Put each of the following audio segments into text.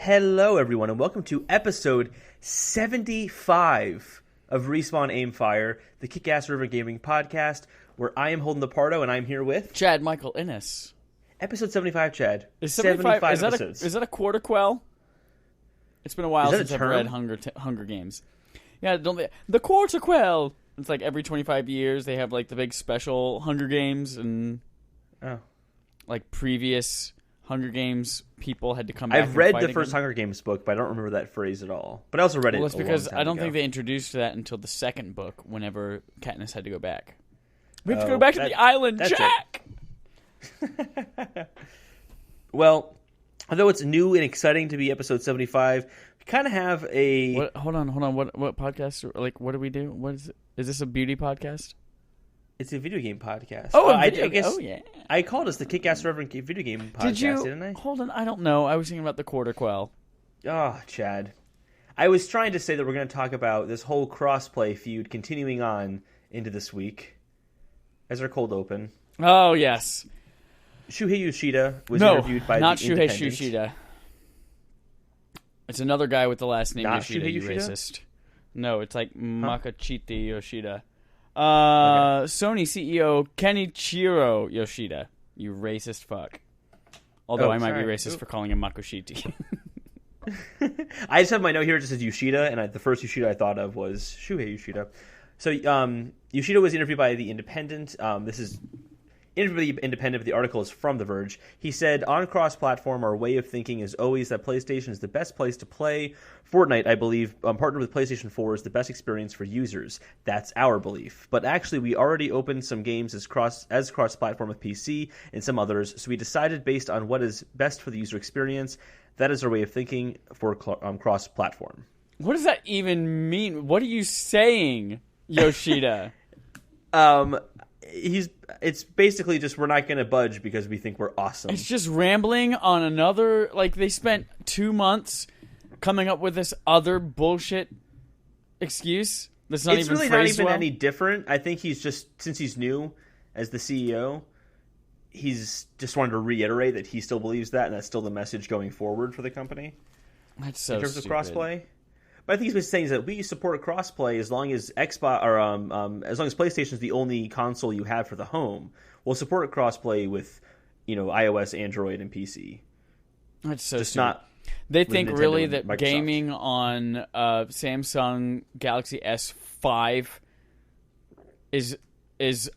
Hello, everyone, and welcome to episode 75 of Respawn Aimfire, the Kick-Ass River Gaming podcast, where I am Holden Lepardo, and I'm here with... Chad Michael Innes. Episode 75, Chad. Is 75 episodes. Is that a quarter quell? It's been a while since I've read term? Hunger Games. Yeah, don't they? The quarter quell! It's like every 25 years they have like the big special Hunger Games, and like previous Hunger Games people had to come back. I've read and fight the first again. Hunger Games book, but I don't remember that phrase at all. But I also read it Well, it's because I don't ago. think they introduced that until the second book, whenever Katniss had to go back. We have to go back to the island, Jack! Well, although it's new and exciting to be episode 75, we kind of have a... Hold on. What podcast? Like, what do we do? What is it? Is this a beauty podcast? It's a video game podcast. Oh, I guess oh yeah. I called us the Kick-Ass Reverend video game podcast, didn't I? Hold on, I don't know. I was thinking about the quarter quell. Oh, Chad. I was trying to say that we're going to talk about this whole crossplay feud continuing on into this week as our cold open. Oh, yes. Shuhei Yoshida was interviewed by not the Shuhei Independent. Yoshida. It's another guy with the last name Not Yoshida, Shuhei you Yoshida? racist. No, it's like Makachiti Yoshida. Okay. Sony CEO Kenichiro Yoshida. You racist fuck. Although I might be racist for calling him Makoshiti. I just have my note here. It just says Yoshida, and the first Yoshida I thought of was Shuhei Yoshida. So Yoshida was interviewed by The Independent. This is interviewed by The Independent, but the article is from The Verge. He said, on cross-platform, our way of thinking is always that PlayStation is the best place to play. Fortnite, I believe, partnered with PlayStation 4 is the best experience for users. That's our belief. But actually, we already opened some games as cross-platform with PC and some others, so we decided based on what is best for the user experience, that is our way of thinking for cross-platform. What does that even mean? What are you saying, Yoshida? It's basically just we're not going to budge because we think we're awesome. It's just rambling on another... Like, they spent 2 months coming up with this other bullshit excuse that's not it's even really phrased not even well. any different. I think he's just, since he's new as the CEO, he's just wanted to reiterate that he still believes that, and that's still the message going forward for the company. That's so in terms stupid. of crossplay. But I think he's been saying is that we support crossplay as long as Xbox or as long as PlayStation is the only console you have for the home. We'll support crossplay with, iOS, Android, and PC. That's so just stupid. not. They think Nintendo really and that Microsoft. gaming on Samsung Galaxy S5 is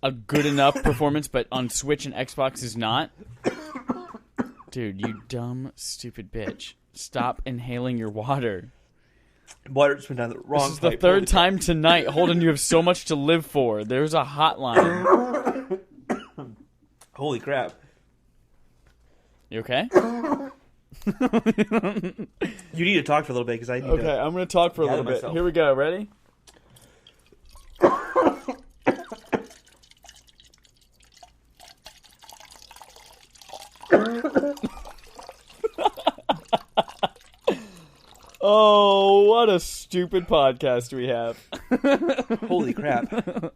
a good enough performance, but on Switch and Xbox is not. Dude, you dumb, stupid bitch. Stop inhaling your water. Water's been down the wrong. This is the third time tonight. Holden, you have so much to live for. There's a hotline. Holy crap! You okay? You need to talk for a little bit because I need to. Okay, I'm going to talk for a gather little bit. myself. Here we go. Ready? Oh, what a stupid podcast we have. Holy crap!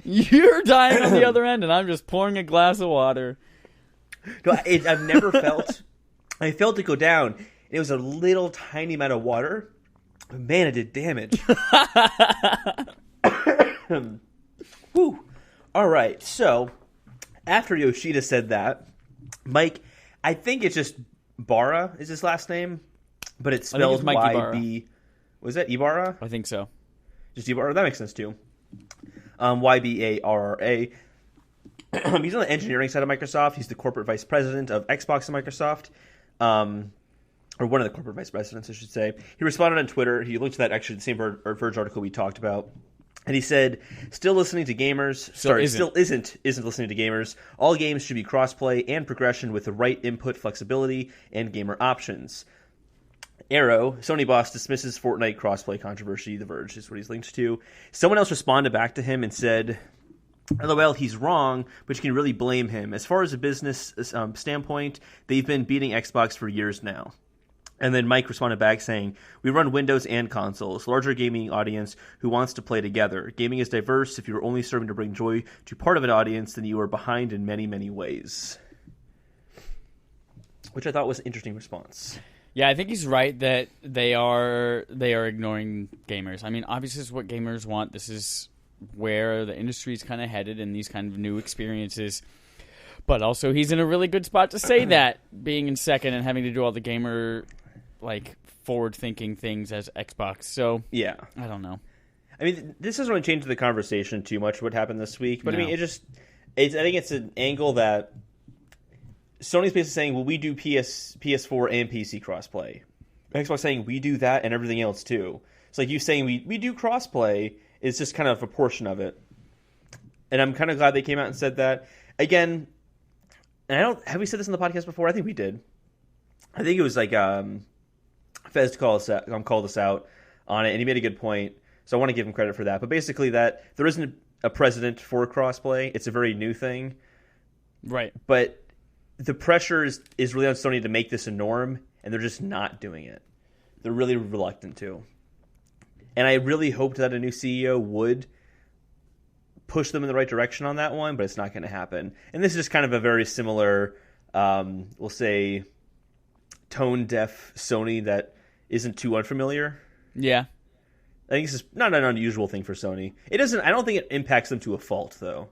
You're dying on the other end, and I'm just pouring a glass of water. No, I've never felt. I felt it go down. It was a little tiny amount of water. But man, it did damage. Whew. All right. So after Yoshida said that, Mike, I think it's just Barra is his last name, but it's spelled Mikey Y-B. Was that Ibarra? I think so. Just Ibarra. That makes sense too. Y-B-A-R-R-A. He's on the engineering side of Microsoft. He's the corporate vice president of Xbox and Microsoft. Or one of the corporate vice presidents, I should say. He responded on Twitter. He linked to that, actually, the same Verge article we talked about. And he said, still listening to gamers. Still isn't listening to gamers. All games should be crossplay and progression with the right input flexibility and gamer options. Arrow, Sony boss dismisses Fortnite crossplay controversy. The Verge is what he's linked to. Someone else responded back to him and said, LOL, he's wrong, but you can really blame him. As far as a business standpoint, they've been beating Xbox for years now. And then Mike responded back saying, we run Windows and consoles, larger gaming audience who wants to play together. Gaming is diverse. If you're only serving to bring joy to part of an audience, then you are behind in many, many ways. Which I thought was an interesting response. Yeah, I think he's right that they are ignoring gamers. I mean, obviously, this is what gamers want. This is where the industry's kind of headed in these kind of new experiences. But also, he's in a really good spot to say that, being in second and having to do all the gamer, like, forward-thinking things as Xbox. So, yeah. I don't know. I mean, this doesn't really change the conversation too much what happened this week. But, No. I mean, I think it's an angle that Sony's basically saying, well, we do PS4 and PC crossplay. Xbox saying, we do that and everything else, too. It's like you saying we do crossplay is just kind of a portion of it. And I'm kind of glad they came out and said that. Again, and have we said this in the podcast before? I think we did. I think it was like Feuds called us out on it, and he made a good point. So I want to give him credit for that. But basically that there isn't a precedent for crossplay. It's a very new thing. Right. But the pressure is really on Sony to make this a norm, and they're just not doing it. They're really reluctant to. And I really hoped that a new CEO would push them in the right direction on that one, but it's not going to happen. And this is just kind of a very similar, we'll say, tone-deaf Sony that isn't too unfamiliar. Yeah. I think this is not an unusual thing for Sony. I don't think it impacts them to a fault, though.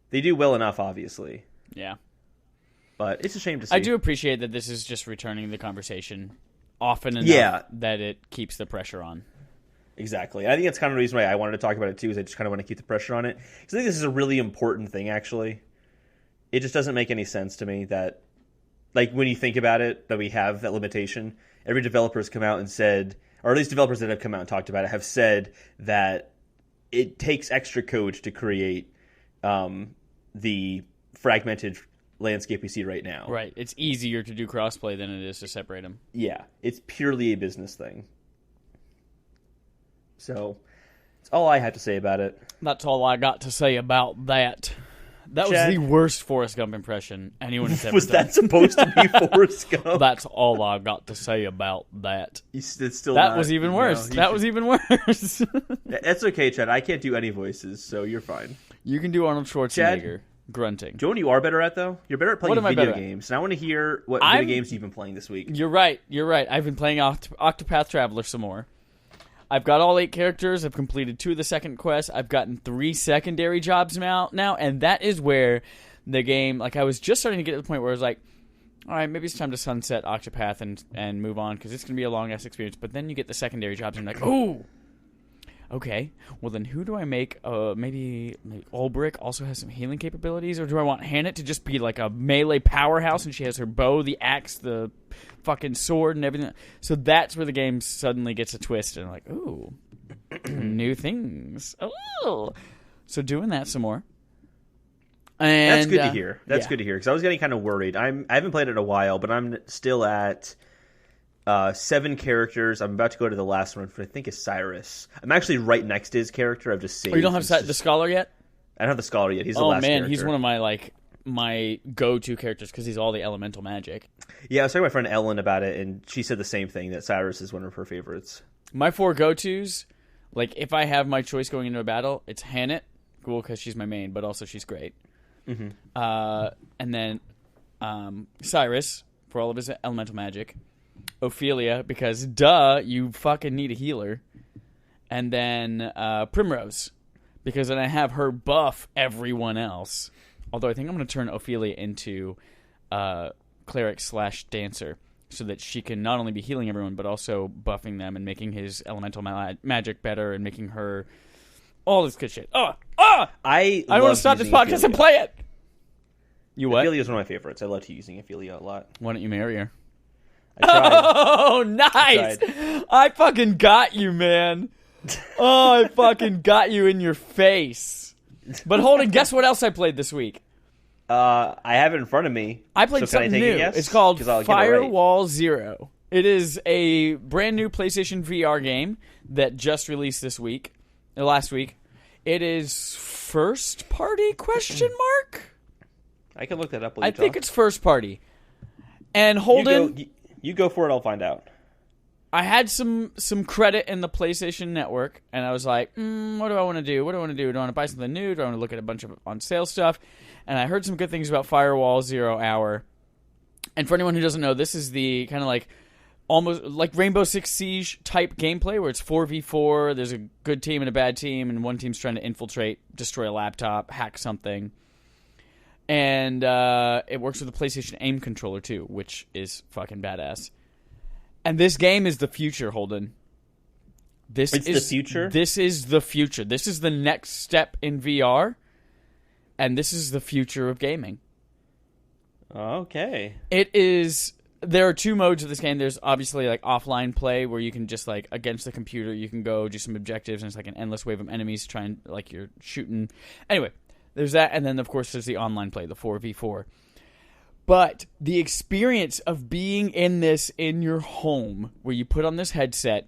They do well enough, obviously. Yeah. But it's a shame to see. I do appreciate that this is just returning the conversation often enough that it keeps the pressure on. Exactly. I think that's kind of the reason why I wanted to talk about it, too, is I just kind of want to keep the pressure on it. Because I think this is a really important thing, actually. It just doesn't make any sense to me that, like, when you think about it, that we have that limitation. Every developer has come out and said, or at least developers that have come out and talked about it, have said that it takes extra code to create the fragmented landscape we see right now. Right. It's easier to do crossplay than it is to separate them. Yeah. It's purely a business thing. So, that's all I had to say about it. That's all I got to say about that. That Chad? was the worst Forrest Gump impression anyone has ever Was done. that supposed to be Forrest Gump? That's all I got to say about that. It's still That not, was even worse. No, Was even worse. That's okay, Chad. I can't do any voices, so you're fine. You can do Arnold Schwarzenegger grunting. Do you know what you are better at, though? You're better at playing What am I video better at? games. And I want to hear what video games you've been playing this week. You're right. I've been playing Octopath Traveler some more. I've got all 8 characters. I've completed 2 of the second quest. I've gotten 3 secondary jobs now, and that is where the game, like, I was just starting to get to the point where I was like, all right, maybe it's time to sunset Octopath and move on, because it's going to be a long-ass experience. But then you get the secondary jobs, and you're like, oh, okay. Well, then who do I make? Maybe Ulbrich also has some healing capabilities, or do I want Hannah to just be like a melee powerhouse, and she has her bow, the axe, the fucking sword, and everything? So that's where the game suddenly gets a twist, and I'm like, ooh, new things. Oh, so doing that some more. And, that's good to hear. That's good to hear, because I was getting kind of worried. I haven't played it in a while, but I'm still at 7 characters. I'm about to go to the last one, which I think is Cyrus. I'm actually right next to his character. I've just saved. Oh, you don't have the Scholar yet? I don't have the Scholar yet. He's the last character. He's one of my go-to characters because he's all the elemental magic. Yeah, I was talking to my friend Ellen about it, and she said the same thing, that Cyrus is one of her favorites. My 4 go-tos, like, if I have my choice going into a battle, it's Hannah, cool, because she's my main, but also she's great. Mm-hmm. And then Cyrus, for all of his elemental magic. Ophelia, because duh, you fucking need a healer. And then Primrose, because then I have her buff everyone else. Although I think I'm going to turn Ophelia into cleric/dancer, so that she can not only be healing everyone, but also buffing them and making his elemental magic better and making her all this good shit. I want to stop this podcast Ophelia. and play it. You what? Ophelia is one of my favorites. I loved using Ophelia a lot. Why don't you marry her? I tried. Oh, nice! I fucking got you, man. Oh, I fucking got you in your face. But hold on, guess what else I played this week? I have it in front of me. I played something new. It's called Firewall Zero. It is a brand new PlayStation VR game that just released last week. It is first party ? I can look that up. I think it's first party. And Holden, you go for it. I'll find out. I had some credit in the PlayStation Network, and I was like, what do I want to do? Do I want to buy something new? Do I want to look at a bunch of on sale stuff? And I heard some good things about Firewall 0 Hour. And for anyone who doesn't know, this is the kind of like almost like Rainbow Six Siege type gameplay where it's 4v4, there's a good team and a bad team, and one team's trying to infiltrate, destroy a laptop, hack something. And it works with the PlayStation aim controller too, which is fucking badass. And this game is the future, Holden. It's the future? This is the future. This is the next step in VR, and this is the future of gaming. Okay. It is... There are two modes of this game. There's obviously like offline play where you can just like against the computer, you can go do some objectives, and it's like an endless wave of enemies trying, like you're shooting. Anyway, there's that, and then of course there's the online play, the 4v4. But the experience of being in this in your home, where you put on this headset,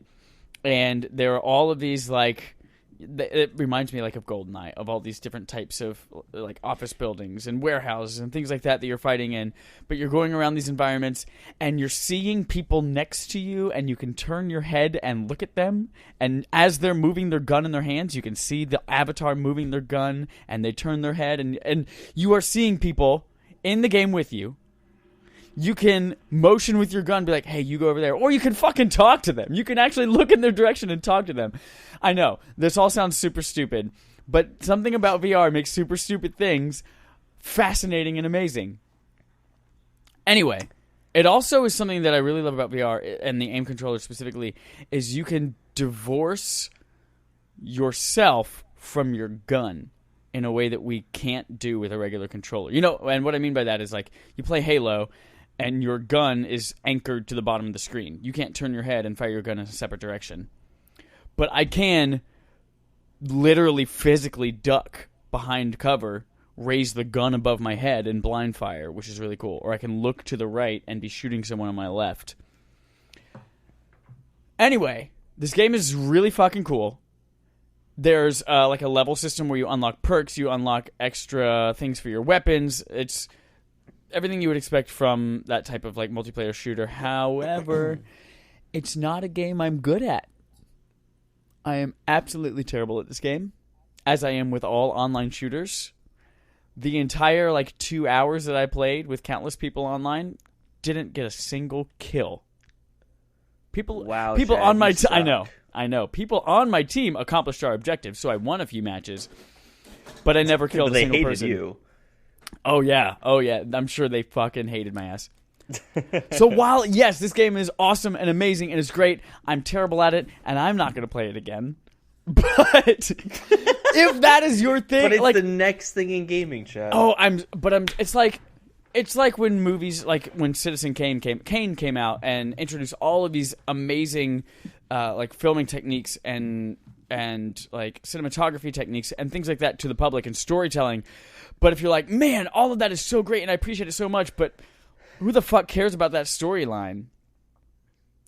and there are all of these, like, it reminds me, like, of GoldenEye, of all these different types of, like, office buildings and warehouses and things like that you're fighting in. But you're going around these environments, and you're seeing people next to you, and you can turn your head and look at them. And as they're moving their gun in their hands, you can see the avatar moving their gun, and they turn their head, and you are seeing people in the game with you. You can motion with your gun, be like, hey, you go over there. Or you can fucking talk to them. You can actually look in their direction and talk to them. I know, this all sounds super stupid, but something about VR makes super stupid things fascinating and amazing. Anyway, it also is something that I really love about VR, and the aim controller specifically, is you can divorce yourself from your gun in a way that we can't do with a regular controller. You know, and what I mean by that is, like, you play Halo, and your gun is anchored to the bottom of the screen. You can't turn your head and fire your gun in a separate direction. But I can literally physically duck behind cover, raise the gun above my head, and blind fire, which is really cool. Or I can look to the right and be shooting someone on my left. Anyway, this game is really fucking cool. There's like a level system where you unlock perks, you unlock extra things for your weapons. It's everything you would expect from that type of like multiplayer shooter. However, it's not a game I'm good at. I am absolutely terrible at this game, as I am with all online shooters. The entire like 2 hours that I played with countless people online, didn't get a single kill. People Chad, on my I know. People on my team accomplished our objectives, so I won a few matches, but I never killed a single person. They hated you. Oh yeah. I'm sure they fucking hated my ass. So while, yes, this game is awesome and amazing and it's great, I'm terrible at it, and I'm not going to play it again. But if that is your thing... But it's like, the next thing in gaming, Chad. It's like when movies, like when Citizen Kane came out and introduced all of these amazing like filming techniques and like cinematography techniques and things like that to the public and storytelling. But if you're like, man, all of that is so great and I appreciate it so much, but who the fuck cares about that storyline?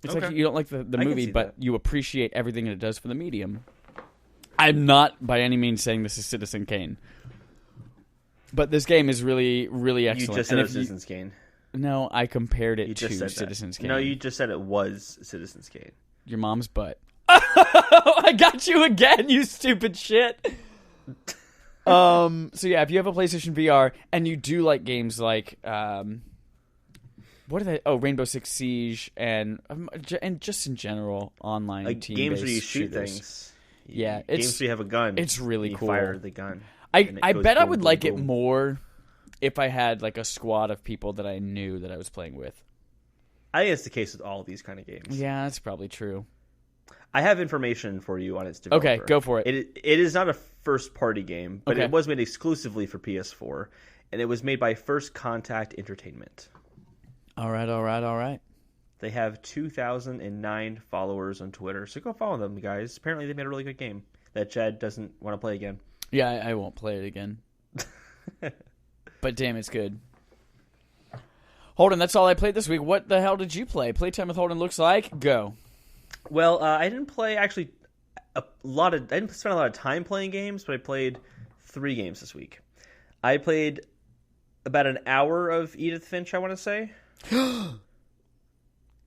It's like you don't like the movie, but you appreciate everything it does for the medium. I'm not by any means saying this is Citizen Kane. But this game is really, really excellent. You just said it was Citizen Kane. No, I compared it to Citizen Kane. No, you just said it was Citizen Kane. Your mom's butt. I got you again, you stupid shit. So yeah, if you have a PlayStation VR and you do like games like what are they? Oh, Rainbow Six Siege and just in general online like team-based games where you shoot shooters. Things. Yeah, games where you have a gun. It's really you cool. Fire the gun. I bet I would like it more if I had like a squad of people that I knew that I was playing with. I think it's the case with all these kind of games. Yeah, that's probably true. I have information for you on its developer. Okay, go for it. It is not a first-party game, but it was made exclusively for PS4, and it was made by First Contact Entertainment. All right. They have 2,009 followers on Twitter, so go follow them, guys. Apparently they made a really good game that Chad doesn't want to play again. Yeah, I won't play it again. But damn, it's good. Holden, that's all I played this week. What the hell did you play? Playtime with Holden looks like. Go. Well, I didn't play actually I didn't spend a lot of time playing games, but I played 3 games this week. I played about an hour of Edith Finch, I want to say. And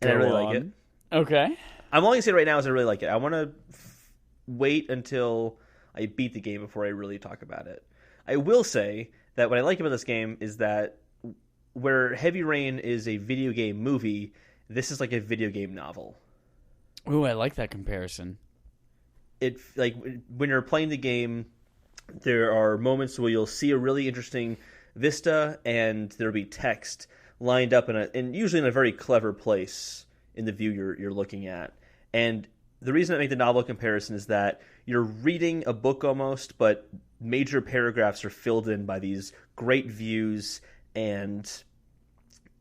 I really like it. Okay. I'm only going to say right now is I really like it. I want to wait until I beat the game before I really talk about it. I will say that what I like about this game is that where Heavy Rain is a video game movie, This is like a video game novel. Ooh, I like that comparison. It like when you're playing the game, there are moments where you'll see a really interesting vista, and there'll be text lined up and usually in a very clever place in the view you're looking at. And the reason I make the novel comparison is that you're reading a book almost, but major paragraphs are filled in by these great views and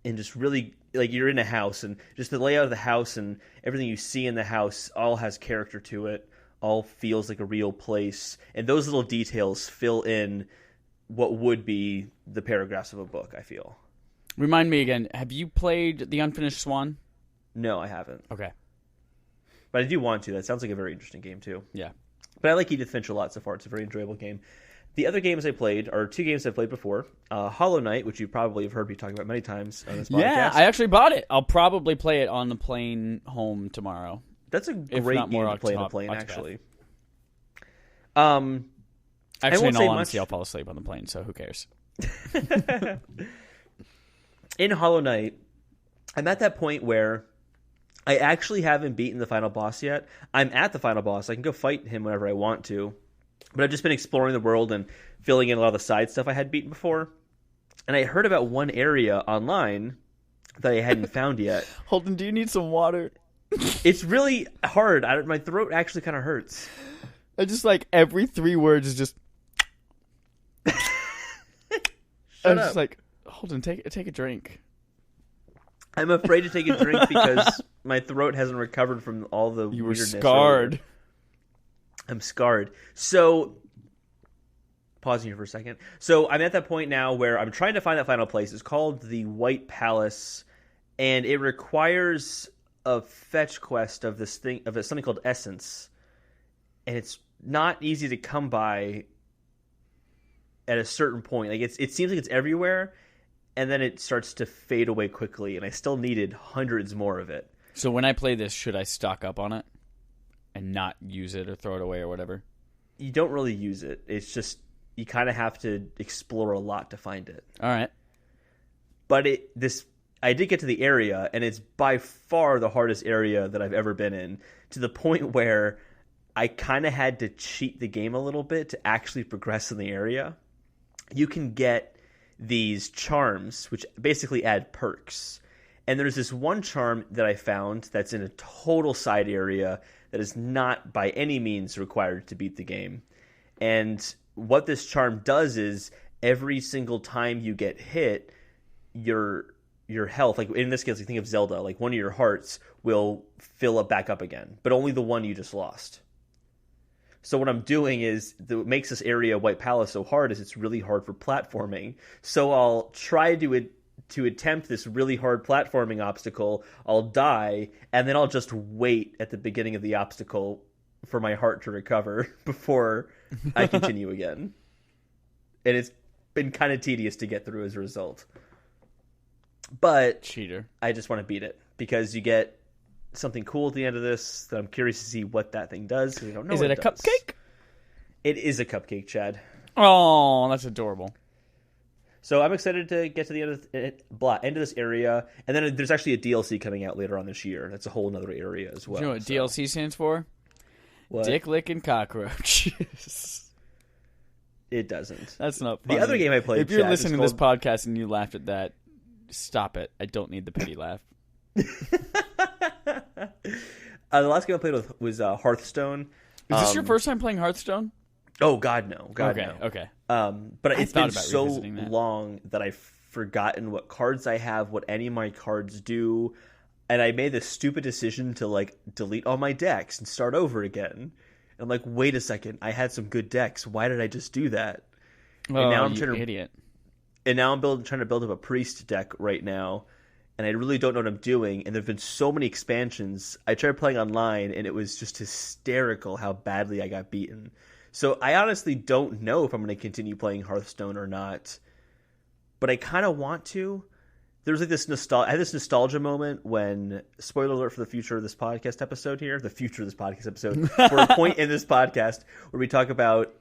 just really, like, you're in a house, and just the layout of the house and everything you see in the house all has character to it, all feels like a real place, and those little details fill in what would be the paragraphs of a book, I feel. Remind me again, have you played The Unfinished Swan? No, I haven't. Okay. But I do want to. That sounds like a very interesting game, too. Yeah. But I like Edith Finch a lot so far. It's a very enjoyable game. The other games I played are 2 games I've played before. Hollow Knight, which you probably have heard me talk about many times on this podcast. Yeah, I actually bought it. I'll probably play it on the plane home tomorrow. That's a great game to play on the plane, actually. Actually, in all honesty, much. I'll fall asleep on the plane, so who cares? In Hollow Knight, I'm at that point where I actually haven't beaten the final boss yet. I'm at the final boss. I can go fight him whenever I want to. But I've just been exploring the world and filling in a lot of the side stuff I had beaten before. And I heard about one area online that I hadn't found yet. Holden, do you need some water? It's really hard. My throat actually kind of hurts. I just like every 3 words is just. I'm just like, Holden, take a drink. I'm afraid to take a drink because my throat hasn't recovered from all the weirdness. You were scarred. I'm scarred. So, pausing here for a second. So, I'm at that point now where I'm trying to find that final place. It's called the White Palace, and it requires a fetch quest of something called Essence, and it's not easy to come by at a certain point. Like it seems like it's everywhere, and then it starts to fade away quickly, and I still needed hundreds more of it. So when I play this, should I stock up on it and not use it or throw it away or whatever? You don't really use it. It's just you kind of have to explore a lot to find it. All right. But I did get to the area, and it's by far the hardest area that I've ever been in, to the point where I kind of had to cheat the game a little bit to actually progress in the area. You can get these charms, which basically add perks. And there's this one charm that I found that's in a total side area that is not by any means required to beat the game. And what this charm does is every single time you get hit, your health, like in this case, you think of Zelda, like one of your hearts will fill up back up again, but only the one you just lost. So what I'm doing is, what makes this area White Palace so hard is it's really hard for platforming. So I'll try to attempt this really hard platforming obstacle, I'll die, and then I'll just wait at the beginning of the obstacle for my heart to recover before I continue again. And it's been kind of tedious to get through as a result. But cheater. I just want to beat it because you get something cool at the end of this that I'm curious to see what that thing does. We don't know. Is it a cupcake? It is a cupcake, Chad. Oh, that's adorable. So I'm excited to get to the end of this area, and then there's actually a DLC coming out later on this year. That's a whole other area as well. Do you know what DLC stands for? What? Dick licking cockroaches. It doesn't. That's not funny. The other game I played, if you're listening to this podcast and you laughed at that, stop it. I don't need the pity laugh. The last game I played was Hearthstone. Is this your first time playing Hearthstone? Oh, God, no. No. Okay. But it's been so that. long that I've forgotten what cards I have, what any of my cards do, and I made the stupid decision to, delete all my decks and start over again. And I'm like, wait a second, I had some good decks. Why did I just do that? Oh, and now I'm idiot. And now I'm trying to build up a priest deck right now, and I really don't know what I'm doing, and there have been so many expansions. I tried playing online, and it was just hysterical how badly I got beaten. So I honestly don't know if I'm going to continue playing Hearthstone or not, but I kind of want to. There's I had this nostalgia moment when, spoiler alert for the future of this podcast episode here, for a point in this podcast where we talk about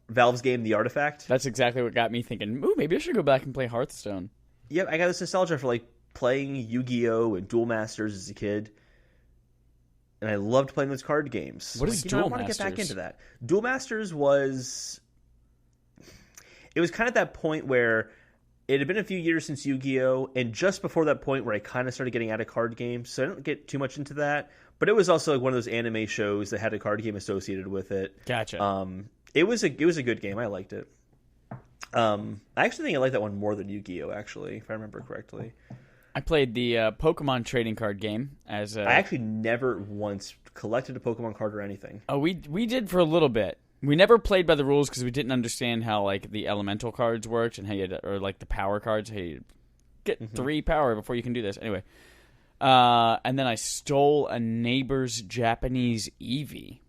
Valve's game, The Artifact. That's exactly what got me thinking, ooh, maybe I should go back and play Hearthstone. Yep, I got this nostalgia for playing Yu-Gi-Oh! And Duel Masters as a kid. And I loved playing those card games. What is Duel I want to Masters? get back into that. Duel Masters was... It was kind of that point where it had been a few years since Yu-Gi-Oh! And just before that point where I kind of started getting out of card games. So I didn't get too much into that. But it was also like one of those anime shows that had a card game associated with it. Gotcha. It was a good game. I liked it. I actually think I like that one more than Yu-Gi-Oh! Actually, if I remember correctly. I played the Pokemon trading card game as a... I actually never once collected a Pokemon card or anything. Oh, we did for a little bit. We never played by the rules because we didn't understand how like the elemental cards worked and how you had or like the power cards. How you get 3 power before you can do this. Anyway, and then I stole a neighbor's Japanese Eevee,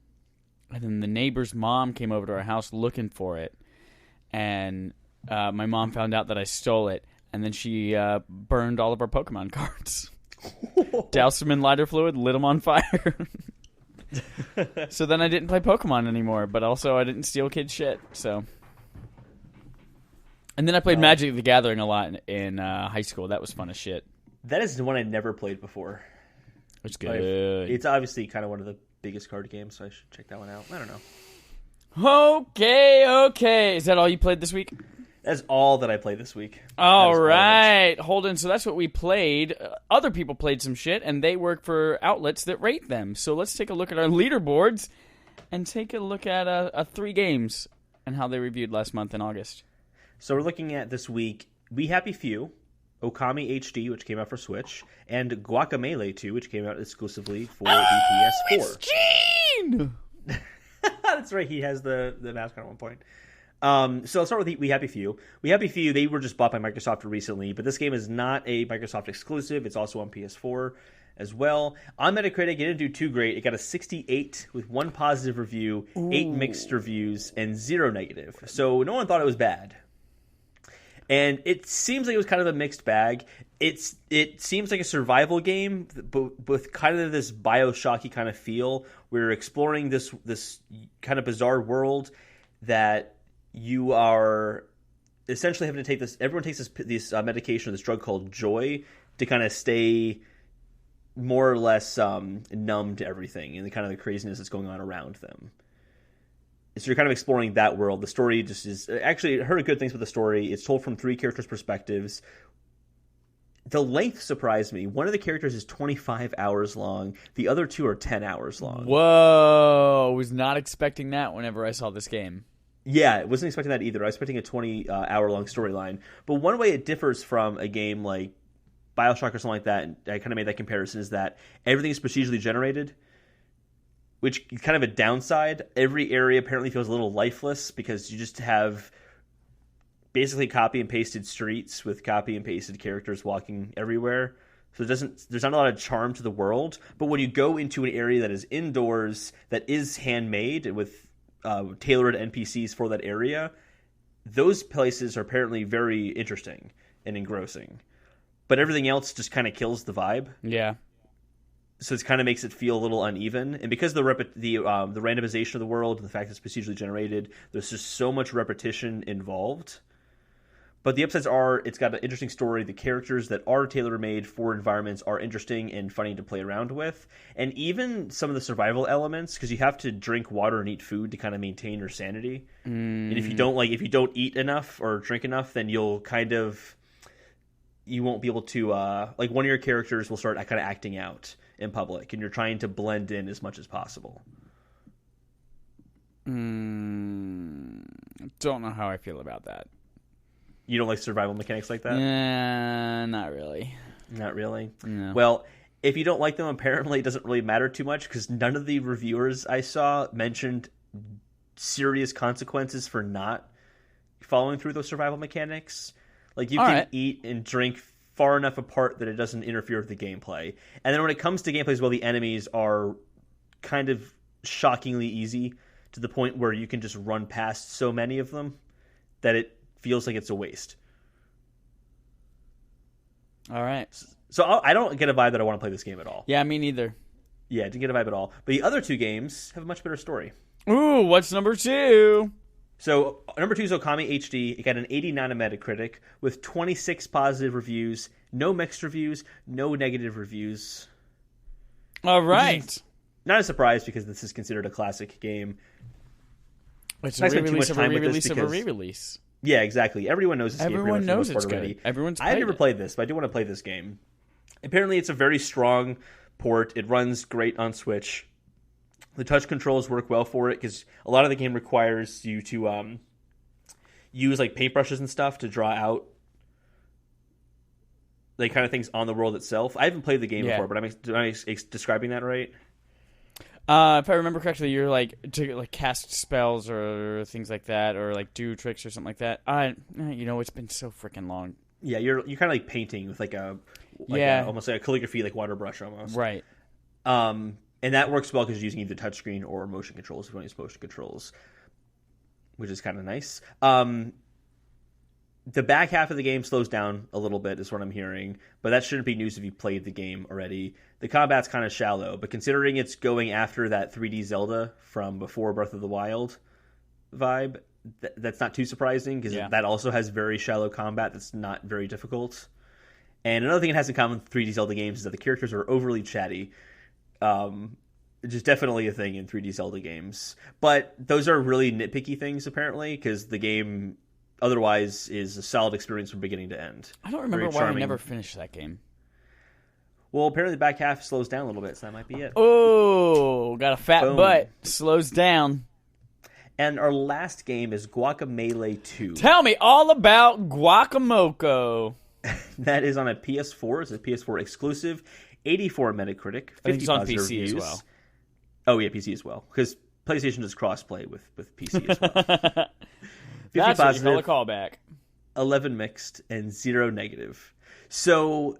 and then the neighbor's mom came over to our house looking for it, and my mom found out that I stole it. And then she burned all of our Pokemon cards. Doused them in lighter fluid, lit them on fire. So then I didn't play Pokemon anymore, but also I didn't steal kids' shit. So, and then I played Magic the Gathering a lot in high school. That was fun as shit. That is the one I never played before. It's good. It's obviously kind of one of the biggest card games, so I should check that one out. I don't know. Okay. Is that all you played this week? That's all that I played this week. All right. Holden, so that's what we played. Other people played some shit, and they work for outlets that rate them. So let's take a look at our leaderboards and take a look at 3 games and how they reviewed last month in August. So we're looking at this week We Happy Few, Okami HD, which came out for Switch, and Guacamelee 2, which came out exclusively for the PS4. It's Gene! That's right, he has the mask on at one point. So I'll start with We Happy Few. We Happy Few, they were just bought by Microsoft recently, but this game is not a Microsoft exclusive. It's also on PS4 as well. On Metacritic, it didn't do too great. It got a 68 with 1 positive review, 8 mixed reviews, and 0 negative. So no one thought it was bad. And it seems like it was kind of a mixed bag. It seems like a survival game, but with kind of this Bioshocky kind of feel. We're exploring this kind of bizarre world that you are essentially having to take this. Everyone takes this medication or this drug called Joy to kind of stay more or less numb to everything and the kind of the craziness that's going on around them. So you're kind of exploring that world. The story just is actually, I heard good things about the story. It's told from 3 characters' perspectives. The length surprised me. One of the characters is 25 hours long. The other 2 are 10 hours long. Whoa! Was not expecting that whenever I saw this game. Yeah, I wasn't expecting that either. I was expecting a 20-hour-long storyline. But one way it differs from a game like Bioshock or something like that, and I kind of made that comparison, is that everything is procedurally generated, which is kind of a downside. Every area apparently feels a little lifeless because you just have basically copy and pasted streets with copy and pasted characters walking everywhere. So there's not a lot of charm to the world. But when you go into an area that is indoors, that is handmade with tailored NPCs for that area, those places are apparently very interesting and engrossing. But everything else just kind of kills the vibe. Yeah. So it kind of makes it feel a little uneven. And because the randomization of the world and the fact that it's procedurally generated, there's just so much repetition involved. But the upsides are it's got an interesting story. The characters that are tailor-made for environments are interesting and funny to play around with. And even some of the survival elements, because you have to drink water and eat food to kind of maintain your sanity. And if you don't eat enough or drink enough, then you won't be able to, like one of your characters will start kind of acting out in public, and you're trying to blend in as much as possible. Don't know how I feel about that. You don't like survival mechanics like that? Not really. Not really? No. Well, if you don't like them, apparently it doesn't really matter too much, because none of the reviewers I saw mentioned serious consequences for not following through those survival mechanics. Like, you can eat and drink far enough apart that it doesn't interfere with the gameplay. And then when it comes to gameplay as well, the enemies are kind of shockingly easy to the point where you can just run past so many of them that it feels like it's a waste. All right. So I don't get a vibe that I want to play this game at all. Yeah, me neither. Yeah, I didn't get a vibe at all. But the other 2 games have a much better story. Ooh, what's number 2? So number 2 is Okami HD. It got an 89 on Metacritic with 26 positive reviews, no mixed reviews, no negative reviews. All right. Not a surprise because this is considered a classic game. It's a re-release of a re-release of a re-release. Yeah, exactly. Everyone knows this game. Everyone knows it's already. Good. I've never played this, but I do want to play this game. Apparently, it's a very strong port. It runs great on Switch. The touch controls work well for it because a lot of the game requires you to use like paintbrushes and stuff to draw out like kind of things on the world itself. I haven't played the game before, but am I describing that right? If I remember correctly, you're like to like cast spells or things like that, or like do tricks or something like that. It's been so freaking long. Yeah, you're kind of like painting with almost like a calligraphy, like water brush almost. Right. And that works well because you're using either touchscreen or motion controls. If you want to use motion controls, which is kind of nice. The back half of the game slows down a little bit, is what I'm hearing. But that shouldn't be news if you played the game already. The combat's kind of shallow, but considering it's going after that 3D Zelda from before Breath of the Wild vibe, that's not too surprising because that also has very shallow combat that's not very difficult. And another thing it has in common with 3D Zelda games is that the characters are overly chatty. Which is definitely a thing in 3D Zelda games. But those are really nitpicky things, apparently, because the game otherwise is a solid experience from beginning to end. I don't remember why I never finished that game. Well, apparently the back half slows down a little bit, so that might be it. Oh, got a fat butt. Slows down. And our last game is Guacamelee 2. Tell me all about Guacamoco. That is on a PS4. It's a PS4 exclusive. 84 Metacritic. 50 I think it's on positive PC reviews. as well. Oh, yeah, PC as well. Because PlayStation does cross-play with PC as well. 50 That's positive, what you call a callback. 11 mixed, and 0 negative. So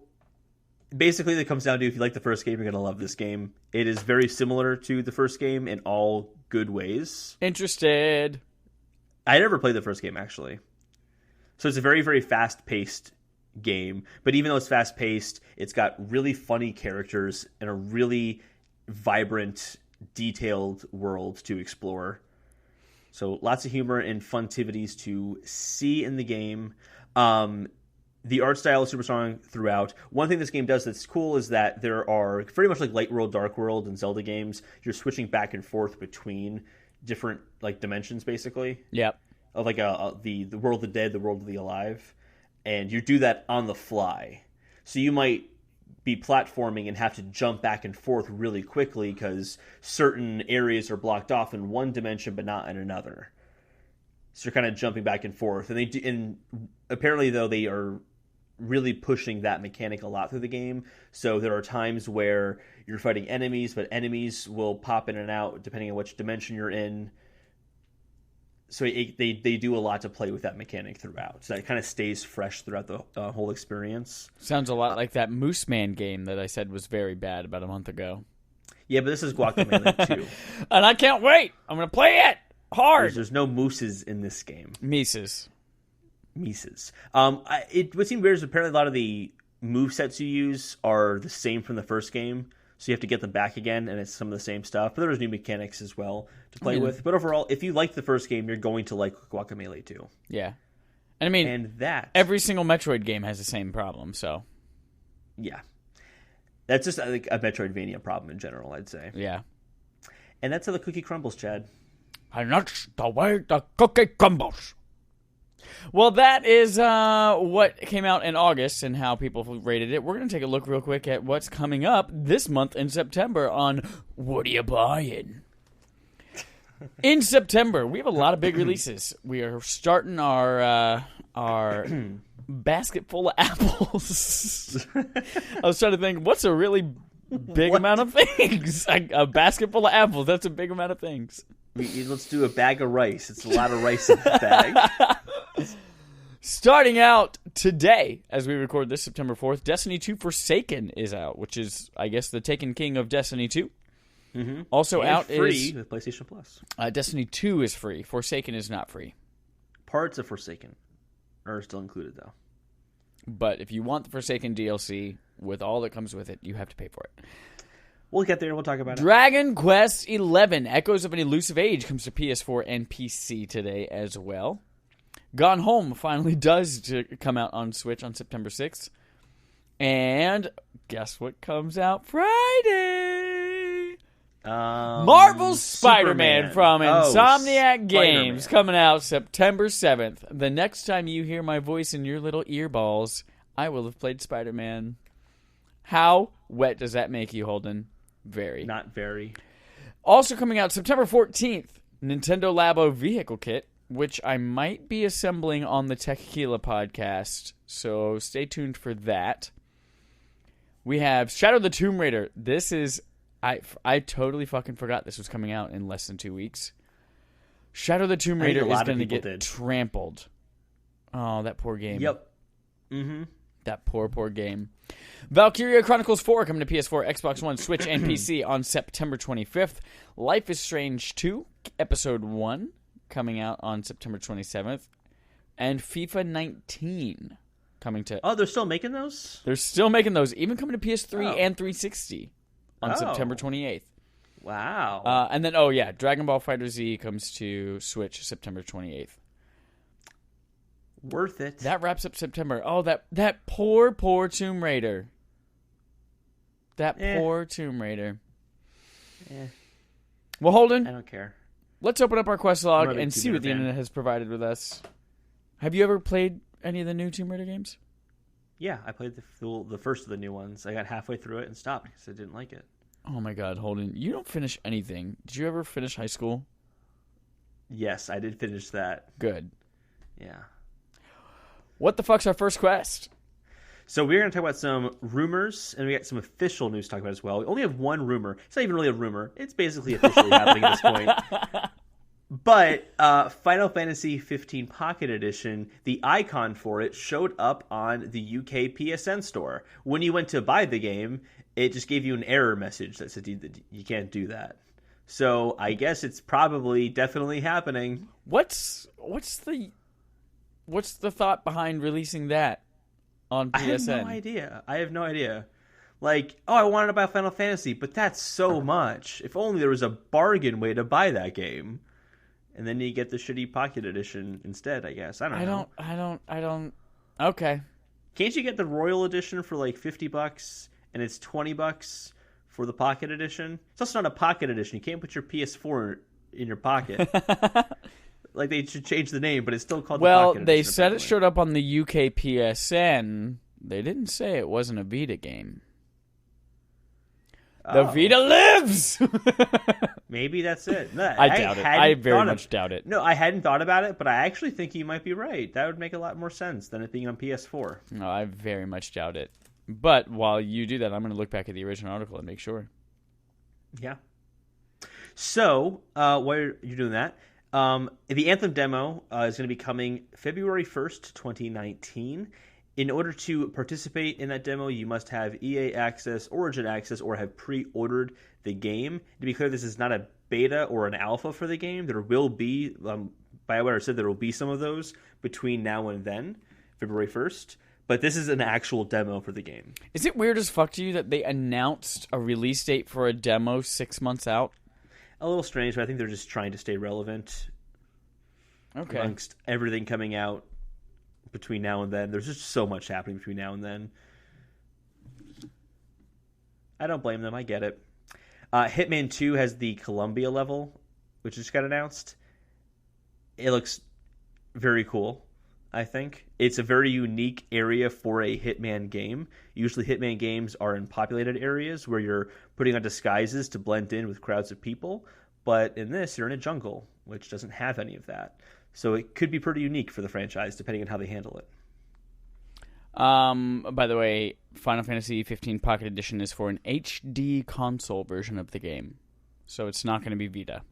basically it comes down to if you like the first game, you're going to love this game. It is very similar to the first game in all good ways. Interested. I never played the first game, actually. So it's a very, very fast-paced game. But even though it's fast-paced, it's got really funny characters and a really vibrant, detailed world to explore. So lots of humor and fun activities to see in the game. The art style is super strong throughout. One thing this game does that's cool is that there are very much like Light World, Dark World, and Zelda games. You're switching back and forth between different like dimensions, basically. Yep. Of like the world of the dead, the world of the alive, and you do that on the fly. So you might be platforming and have to jump back and forth really quickly because certain areas are blocked off in one dimension but not in another. So you're kind of jumping back and forth, and and apparently though they are really pushing that mechanic a lot through the game. So there are times where you're fighting enemies, but enemies will pop in and out depending on which dimension you're in. So they do a lot to play with that mechanic throughout. So that it kind of stays fresh throughout the whole experience. Sounds a lot like that Moose Man game that I said was very bad about a month ago. Yeah, but this is Guacamelee 2. And I can't wait. I'm going to play it hard. There's no mooses in this game. Mises. What seemed weird is apparently a lot of the movesets you use are the same from the first game. So you have to get them back again, and it's some of the same stuff. But there's new mechanics as well to play with. But overall, if you like the first game, you're going to like Guacamelee 2. Yeah. And I mean, every single Metroid game has the same problem, so. Yeah. That's just like a Metroidvania problem in general, I'd say. Yeah. And that's how the cookie crumbles, Chad. And that's the way the cookie crumbles. Well, that is what came out in August and how people rated it. We're going to take a look real quick at what's coming up this month in September on Whaddya Buyin. In September, we have a lot of big releases. We are starting our basket full of apples. I was trying to think, what's a really big amount of things? A basket full of apples, that's a big amount of things. Let's do a bag of rice. It's a lot of rice in the bag. Starting out today, as we record this, September 4th, Destiny 2 Forsaken is out, which is, I guess, the Taken King of Destiny 2. Mm-hmm. Also and out free is with PlayStation Plus. Destiny 2 is free. Forsaken is not free. Parts of Forsaken are still included, though. But if you want the Forsaken DLC with all that comes with it, you have to pay for it. We'll get there and we'll talk about it. Dragon Quest XI: Echoes of an Elusive Age comes to PS4 and PC today as well. Gone Home finally does come out on Switch on September 6th. And guess what comes out Friday? Marvel's Spider-Man from Insomniac Games coming out September 7th. The next time you hear my voice in your little earballs, I will have played Spider-Man. How wet does that make you, Holden? Very. Not very. Also coming out September 14th, Nintendo Labo Vehicle Kit, which I might be assembling on the Tequila podcast, so stay tuned for that. We have Shadow the Tomb Raider. This is... I totally fucking forgot this was coming out in less than 2 weeks. Shadow the Tomb Raider is going to get trampled. Oh, that poor game. Yep. Mm-hmm. That poor game. Valkyria Chronicles 4 coming to PS4, Xbox One, Switch, and PC on September 25th. Life is Strange 2, Episode 1, coming out on September 27th. And FIFA 19 coming to... Oh, they're still making those? They're still making those, even coming to PS3 and 360 on September 28th. Wow. And then, Dragon Ball FighterZ comes to Switch September 28th. Worth it. That wraps up September. Oh, that poor Tomb Raider. Poor Tomb Raider. Yeah. Well, Holden, I don't care. Let's open up our quest log and see what the internet has provided with us. Have you ever played any of the new Tomb Raider games? Yeah, I played the first of the new ones. I got halfway through it and stopped because I didn't like it. Oh my god, Holden, you don't finish anything. Did you ever finish high school? Yes, I did finish that. Good. Yeah. What the fuck's our first quest? So we're going to talk about some rumors, and we got some official news to talk about as well. We only have one rumor. It's not even really a rumor. It's basically officially happening at this point. But Final Fantasy 15 Pocket Edition, the icon for it showed up on the UK PSN store. When you went to buy the game, it just gave you an error message that said you can't do that. So I guess it's probably definitely happening. What's the thought behind releasing that on PSN? I have no idea. Like, I wanted to buy Final Fantasy, but that's so much. If only there was a bargain way to buy that game. And then you get the shitty Pocket Edition instead, I guess. I don't. Okay. Can't you get the Royal Edition for like $50 and it's $20 for the Pocket Edition? It's also not a Pocket Edition. You can't put your PS4 in your pocket. Like, they should change the name, but it's still called the Pocket Edition. Well, they said it showed up on the UK PSN. They didn't say it wasn't a Vita game. The Vita lives! Maybe that's it. No, I doubt it. I very much doubt it. No, I hadn't thought about it, but I actually think you might be right. That would make a lot more sense than it being on PS4. No, I very much doubt it. But while you do that, I'm going to look back at the original article and make sure. Yeah. So, while you're doing that, the Anthem demo is going to be coming February 1st, 2019. In order to participate in that demo, you must have EA Access, Origin Access, or have pre-ordered the game. To be clear, this is not a beta or an alpha for the game. There will be, BioWare said there will be some of those between now and then, February 1st. But this is an actual demo for the game. Is it weird as fuck to you that they announced a release date for a demo 6 months out? A little strange, but I think they're just trying to stay relevant amongst everything coming out between now and then. There's just so much happening between now and then. I don't blame them. I get it. Hitman 2 has the Columbia level, which just got announced. It looks very cool, I think. It's a very unique area for a Hitman game. Usually Hitman games are in populated areas where you're putting on disguises to blend in with crowds of people. But in this, you're in a jungle, which doesn't have any of that. So it could be pretty unique for the franchise, depending on how they handle it. By the way, Final Fantasy 15 Pocket Edition is for an HD console version of the game. So it's not going to be Vita.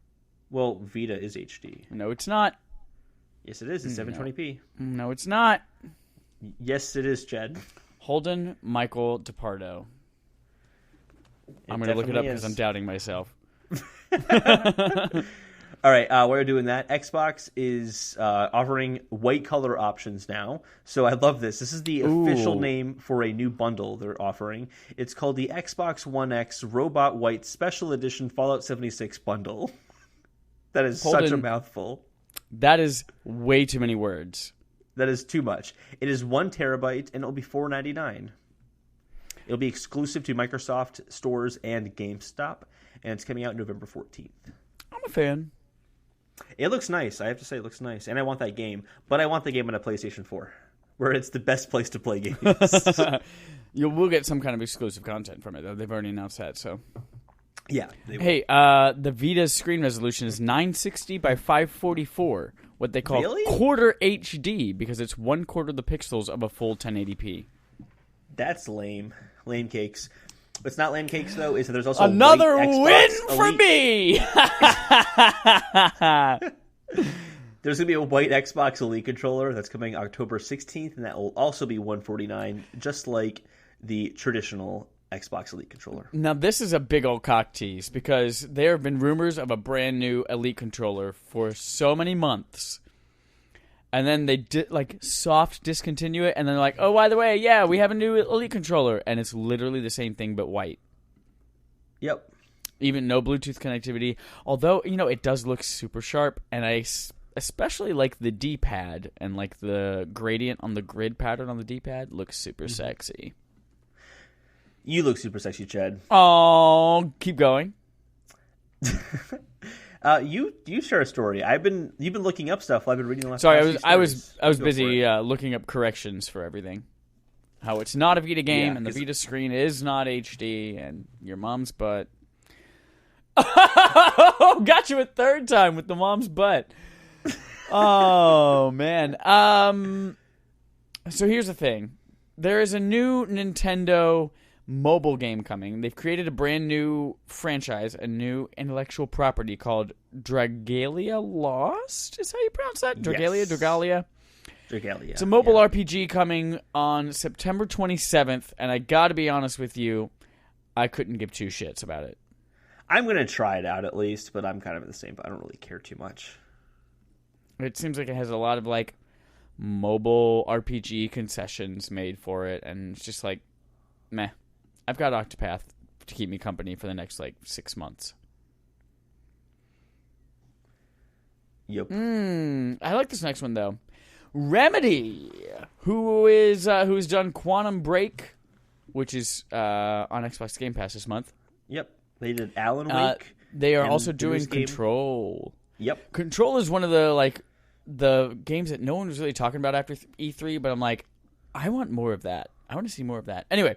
Well, Vita is HD. No, it's not. Yes, it is. It's 720p. No, it's not. Yes, it is, Jed. Holden Michael DePardo. I'm going to look it up because I'm doubting myself. All right, while you're doing that, Xbox is offering white color options now. So I love this. This is the official name for a new bundle they're offering. It's called the Xbox One X Robot White Special Edition Fallout 76 Bundle. That is such a mouthful. That is way too many words. That is too much. It is 1 terabyte, and it'll be $4.99. It'll be exclusive to Microsoft stores and GameStop, and it's coming out November 14th. I'm a fan. It looks nice. I have to say it looks nice. And I want that game. But I want the game on a PlayStation 4, where it's the best place to play games. You will get some kind of exclusive content from it, though. They've already announced that, so... Yeah. They will. Hey, the Vita's screen resolution is 960 by 544, what they call quarter HD, because it's 1/4 of the pixels of a full 1080p. That's lame. Lame cakes. What's not lame cakes, though, is that there's also another win for me! There's going to be a white Xbox Elite controller that's coming October 16th, and that will also be $149, just like the traditional Xbox Elite controller. Now, this is a big old cock tease, because there have been rumors of a brand new Elite controller for so many months. And then they soft discontinue it, and then they're like, oh, by the way, yeah, we have a new Elite controller. And it's literally the same thing, but white. Yep. Even no Bluetooth connectivity. Although, it does look super sharp, and I especially like the D-pad, and like the gradient on the grid pattern on the D-pad looks super sexy. You look super sexy, Chad. Oh, keep going. You share a story. You've been looking up stuff. I've been reading the last. Sorry, I was busy looking up corrections for everything. How it's not a Vita game, and the Vita screen is not HD, and your mom's butt. Oh, got you a third time with the mom's butt. Oh man. So here's the thing. There is a new Nintendo mobile game coming. They've created a brand new franchise, a new intellectual property called Dragalia Lost? Is how you pronounce that? Dragalia? Yes. Dragalia? Dragalia. It's a mobile RPG coming on September 27th, and I gotta be honest with you, I couldn't give two shits about it. I'm gonna try it out at least, but I'm kind of in the same, but I don't really care too much. It seems like it has a lot of mobile RPG concessions made for it, and it's just meh. I've got Octopath to keep me company for the next 6 months. Yep. I like this next one though. Remedy, who's done Quantum Break, which is on Xbox Game Pass this month. Yep. They did Alan Wake. They are also doing Control. Yep. Control is one of the games that no one was really talking about after E3, but I'm like, I want more of that. I want to see more of that. Anyway,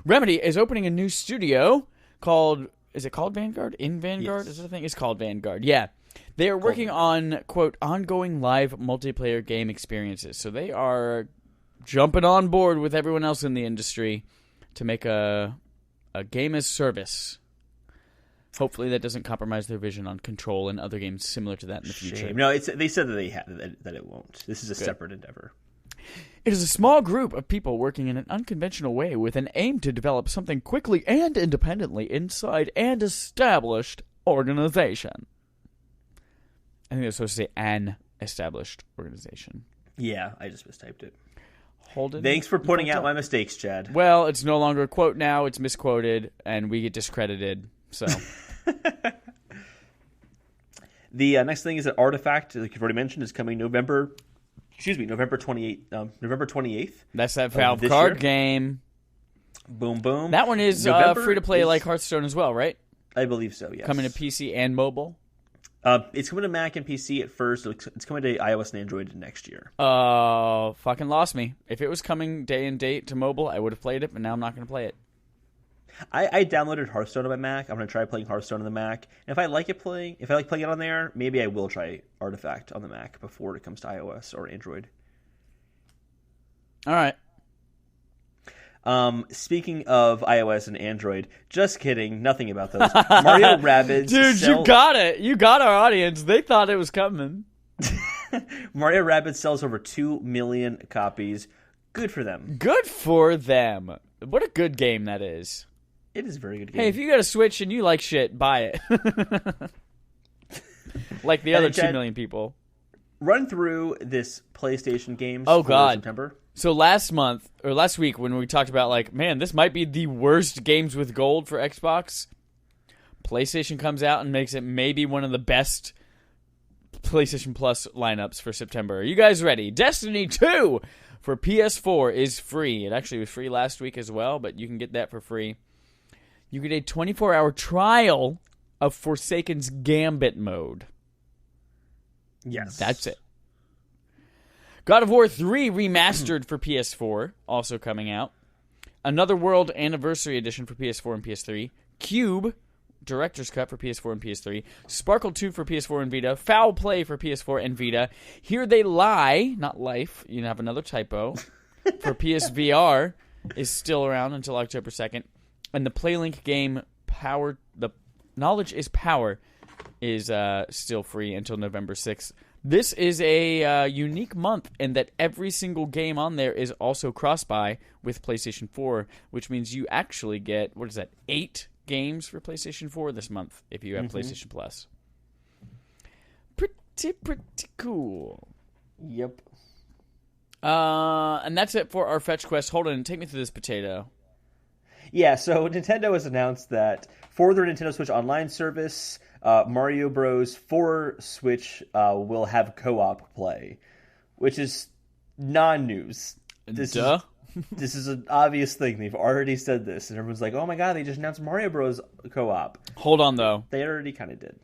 Remedy is opening a new studio called... Is it called Vanguard? In Vanguard? Yes. Is that a thing? It's called Vanguard. Yeah. They are working on, quote, ongoing live multiplayer game experiences. So they are jumping on board with everyone else in the industry to make a game as service. Hopefully that doesn't compromise their vision on Control and other games similar to that in the future. No, they said that it won't. This is a separate endeavor. It is a small group of people working in an unconventional way with an aim to develop something quickly and independently inside an established organization. I think they're supposed to say an established organization. Yeah, I just mistyped it. Holden, thanks for pointing out my mistakes, Chad. Well, it's no longer a quote now. It's misquoted, and we get discredited. So, the next thing is that Artifact, like you've already mentioned, is coming November 28th. November 28th. That's that Valve card game. Boom, boom. That one is free to play like Hearthstone as well, right? I believe so, yes. Coming to PC and mobile? It's coming to Mac and PC at first. It's coming to iOS and Android next year. Fucking lost me. If it was coming day and date to mobile, I would have played it, but now I'm not going to play it. I downloaded Hearthstone on my Mac. I'm going to try playing Hearthstone on the Mac. And if I like playing it on there, maybe I will try Artifact on the Mac before it comes to iOS or Android. All right. Speaking of iOS and Android, just kidding. Nothing about those. Mario Rabbids. Dude, you got it. You got our audience. They thought it was coming. Mario Rabbids sells over 2 million copies. Good for them. Good for them. What a good game that is. It is a very good game. Hey, if you got a Switch and you like shit, buy it. Like the other 2 million people. Run through this PlayStation games for September. So last week when we talked about like, man, this might be the worst games with gold for Xbox, PlayStation comes out and makes it maybe one of the best PlayStation Plus lineups for September. Are you guys ready? Destiny 2 for PS4 is free. It actually was free last week as well, but you can get that for free. You get a 24-hour trial of Forsaken's Gambit mode. Yes. That's it. God of War 3 remastered for PS4, also coming out. Another World Anniversary Edition for PS4 and PS3. Cube Director's Cut for PS4 and PS3. Sparkle 2 for PS4 and Vita. Foul Play for PS4 and Vita. Here They Lie, not Life, you have another typo, for PSVR is still around until October 2nd. And the PlayLink game The Knowledge is Power is still free until November 6th. This is a unique month in that every single game on there is also cross-buy with PlayStation 4, which means you actually get, 8 games for PlayStation 4 this month if you have PlayStation Plus. Pretty cool. Yep. And that's it for our Fetch Quest. Hold on, take me through this potato. Yeah, so Nintendo has announced that for their Nintendo Switch Online service, Mario Bros. For Switch will have co-op play, which is non-news. This is an obvious thing. They've already said this, and everyone's like, oh my god, they just announced Mario Bros. Co-op. Hold on, though. They already kind of did.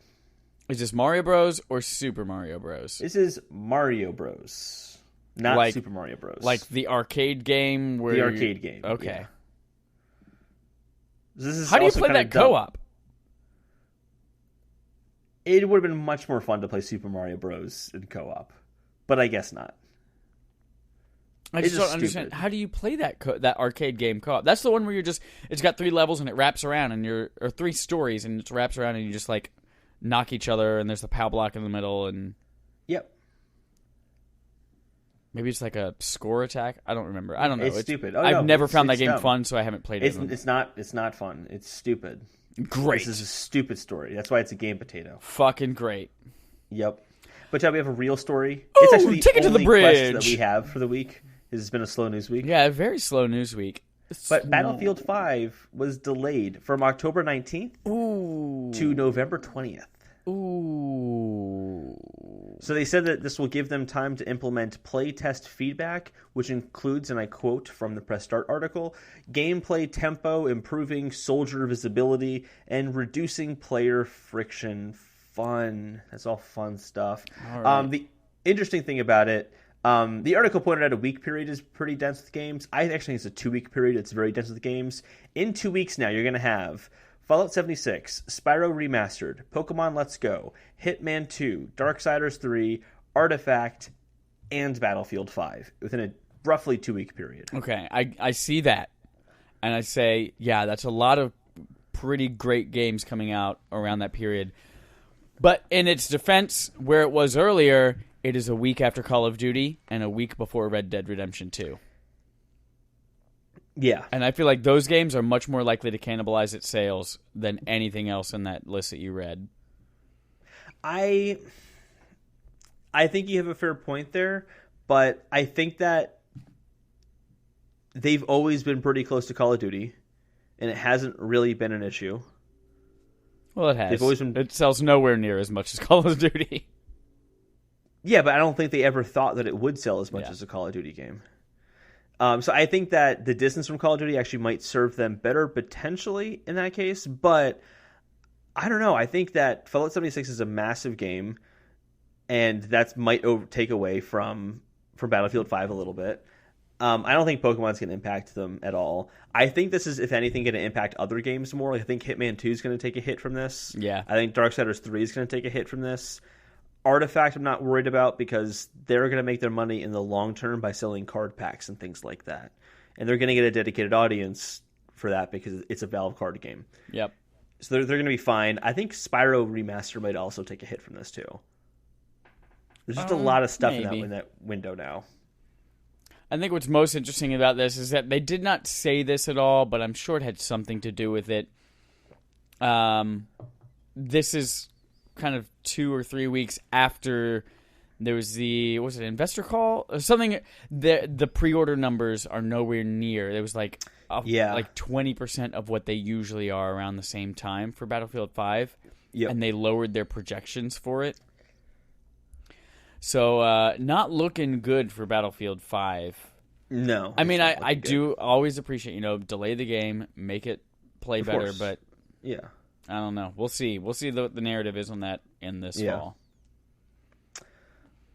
Is this Mario Bros. Or Super Mario Bros.? This is Mario Bros. Not Super Mario Bros. Like the arcade game? The arcade game. Okay. Yeah. This is How do you play that co-op? It would have been much more fun to play Super Mario Bros. In co-op, but I guess not. I just don't understand. How do you play that arcade game co-op? That's the one where it's got 3 levels and it wraps around, or 3 stories and it wraps around and you just like knock each other, and there's the POW block in the middle, and yep. Maybe it's like a score attack. I don't remember. I don't know. It's stupid. I've never found that game fun, so I haven't played it. It's not fun. It's stupid. Great. This is a stupid story. That's why it's a game potato. Fucking great. Yep. But now we have a real story. Ooh, it's actually take it to the bridge that we have for the week. It's been a slow news week. Yeah, a very slow news week. But Battlefield 5 was delayed from October 19th to November 20th. Ooh. So they said that this will give them time to implement playtest feedback, which includes, and I quote from the Press Start article, gameplay tempo, improving soldier visibility, and reducing player friction. Fun. That's all fun stuff. All right. The interesting thing about it, the article pointed out a week period is pretty dense with games. I actually think it's a 2-week period. It's very dense with games. In 2 weeks now, you're going to have Fallout 76, Spyro Remastered, Pokemon Let's Go, Hitman 2, Darksiders 3, Artifact, and Battlefield 5 within a roughly 2-week period. Okay, I see that. And I say, yeah, that's a lot of pretty great games coming out around that period. But in its defense, where it was earlier, it is a week after Call of Duty and a week before Red Dead Redemption 2. Yeah. And I feel like those games are much more likely to cannibalize its sales than anything else in that list that you read. I think you have a fair point there, but I think that they've always been pretty close to Call of Duty, and it hasn't really been an issue. Well, it has. They've always been... It sells nowhere near as much as Call of Duty. Yeah, but I don't think they ever thought that it would sell as much as a Call of Duty game. So I think that the distance from Call of Duty actually might serve them better potentially in that case, but I don't know. I think that Fallout 76 is a massive game, and that might take away from Battlefield 5 a little bit. I don't think Pokemon's going to impact them at all. I think this is, if anything, going to impact other games more. I think Hitman 2 is going to take a hit from this. Yeah. I think Darksiders 3 is going to take a hit from this. Artifact I'm not worried about because they're going to make their money in the long term by selling card packs and things like that. And they're going to get a dedicated audience for that because it's a Valve card game. Yep. So they're going to be fine. I think Spyro Remaster might also take a hit from this too. There's just a lot of stuff in that window now. I think what's most interesting about this is that they did not say this at all, but I'm sure it had something to do with it. This is kind of 2 or 3 weeks after there was the investor call or something. The pre-order numbers are nowhere near. There was like 20% of what they usually are around the same time for Battlefield 5, and they lowered their projections for it. So not looking good for Battlefield 5. No, I mean I do always appreciate delay the game, make it play better, but yeah. I don't know. We'll see. We'll see what the narrative is on that in this fall.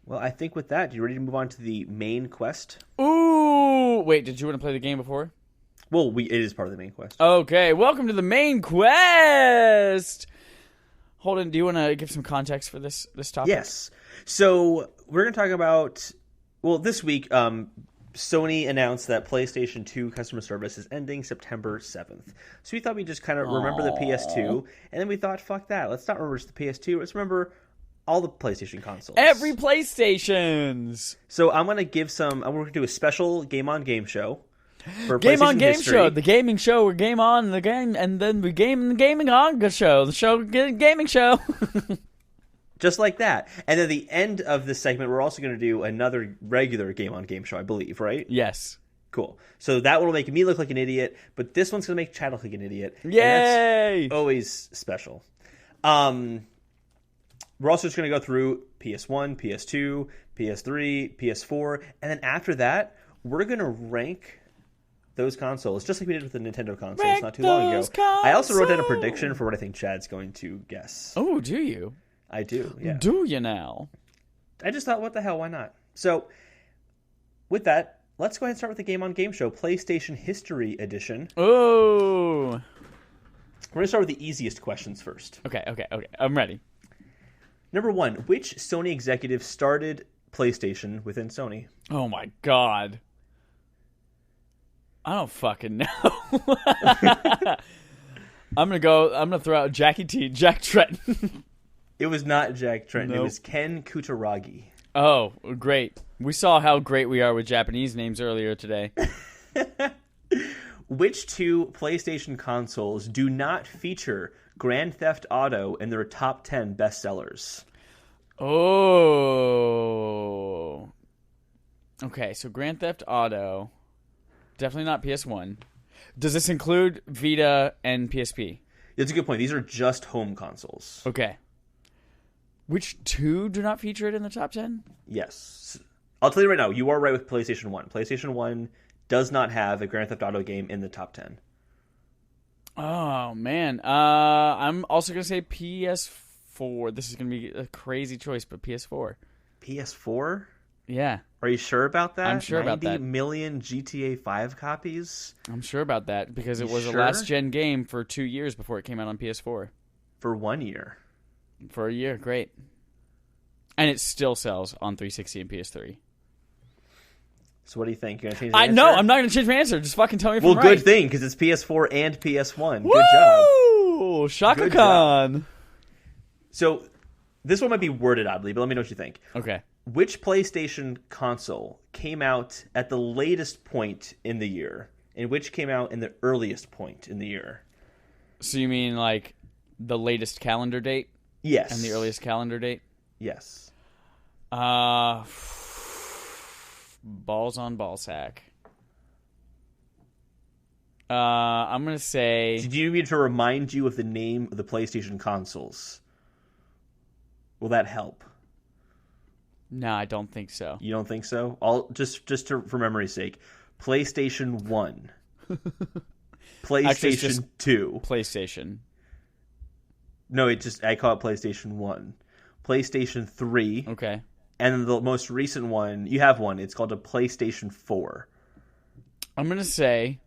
Well, I think with that, you ready to move on to the main quest? Ooh! Wait, did you want to play the game before? Well, it is part of the main quest. Okay, welcome to the main quest! Holden, do you want to give some context for this topic? Yes. So, we're going to talk about... Well, this week, Sony announced that PlayStation 2 customer service is ending September 7th. So we thought we'd just kind of remember the PS2, and then we thought, fuck that. Let's not remember just the PS2. Let's remember all the PlayStation consoles. Every PlayStations! So I'm going to do a special Game On Game show for Game PlayStation On Game history. Show, the gaming show, we're game on the game, and then we game the gaming on show, gaming show. Just like that. And at the end of this segment, we're also going to do another regular Game On Game show, I believe, right? Yes. Cool. So that one will make me look like an idiot, but this one's going to make Chad look like an idiot. Yay! And that's always special. We're also just going to go through PS1, PS2, PS3, PS4, and then after that, we're going to rank those consoles, just like we did with the Nintendo consoles not too long ago. I also wrote down a prediction for what I think Chad's going to guess. Oh, do you? I do, yeah. Do you now? I just thought, what the hell, why not? So, with that, let's go ahead and start with the Game On Game Show, PlayStation History Edition. Oh! We're going to start with the easiest questions first. Okay. I'm ready. Number 1, which Sony executive started PlayStation within Sony? Oh my god. I don't fucking know. I'm gonna throw out Jack Tretton. It was not Jack Tretton. Nope. It was Ken Kutaragi. Oh, great. We saw how great we are with Japanese names earlier today. Which 2 PlayStation consoles do not feature Grand Theft Auto in their top 10 bestsellers? Oh. Okay, so Grand Theft Auto, definitely not PS1. Does this include Vita and PSP? That's a good point. These are just home consoles. Okay. Which 2 do not feature it in the top 10? Yes. I'll tell you right now, you are right with PlayStation 1. PlayStation 1 does not have a Grand Theft Auto game in the top 10. Oh, man. I'm also going to say PS4. This is going to be a crazy choice, but PS4. PS4? Yeah. Are you sure about that? I'm sure about that. 90 million GTA 5 copies? I'm sure about that because it was sure? a last-gen game for 2 years before it came out on PS4. For 1 year. For a year, great. And it still sells on 360 and PS3. So what do you think? You're going to change your answer? No, I'm not going to change my answer. Just fucking tell me if I'm right. Well, good thing, because it's PS4 and PS1. Woo! Good job. Shaka Good Khan. job. So this one might be worded oddly, but let me know what you think. Okay. Which PlayStation console came out at the latest point in the year, and which came out in the earliest point in the year? So you mean like the latest calendar date? Yes. And the earliest calendar date? Yes. Balls on ball sack. I'm going to say... Do you need me to remind you of the name of the PlayStation consoles? Will that help? No, I don't think so. You don't think so? For memory's sake. PlayStation 1. PlayStation 2. PlayStation. No, I call it PlayStation 1. PlayStation 3. Okay. And then the most recent one, you have one. It's called a PlayStation 4. I'm going to say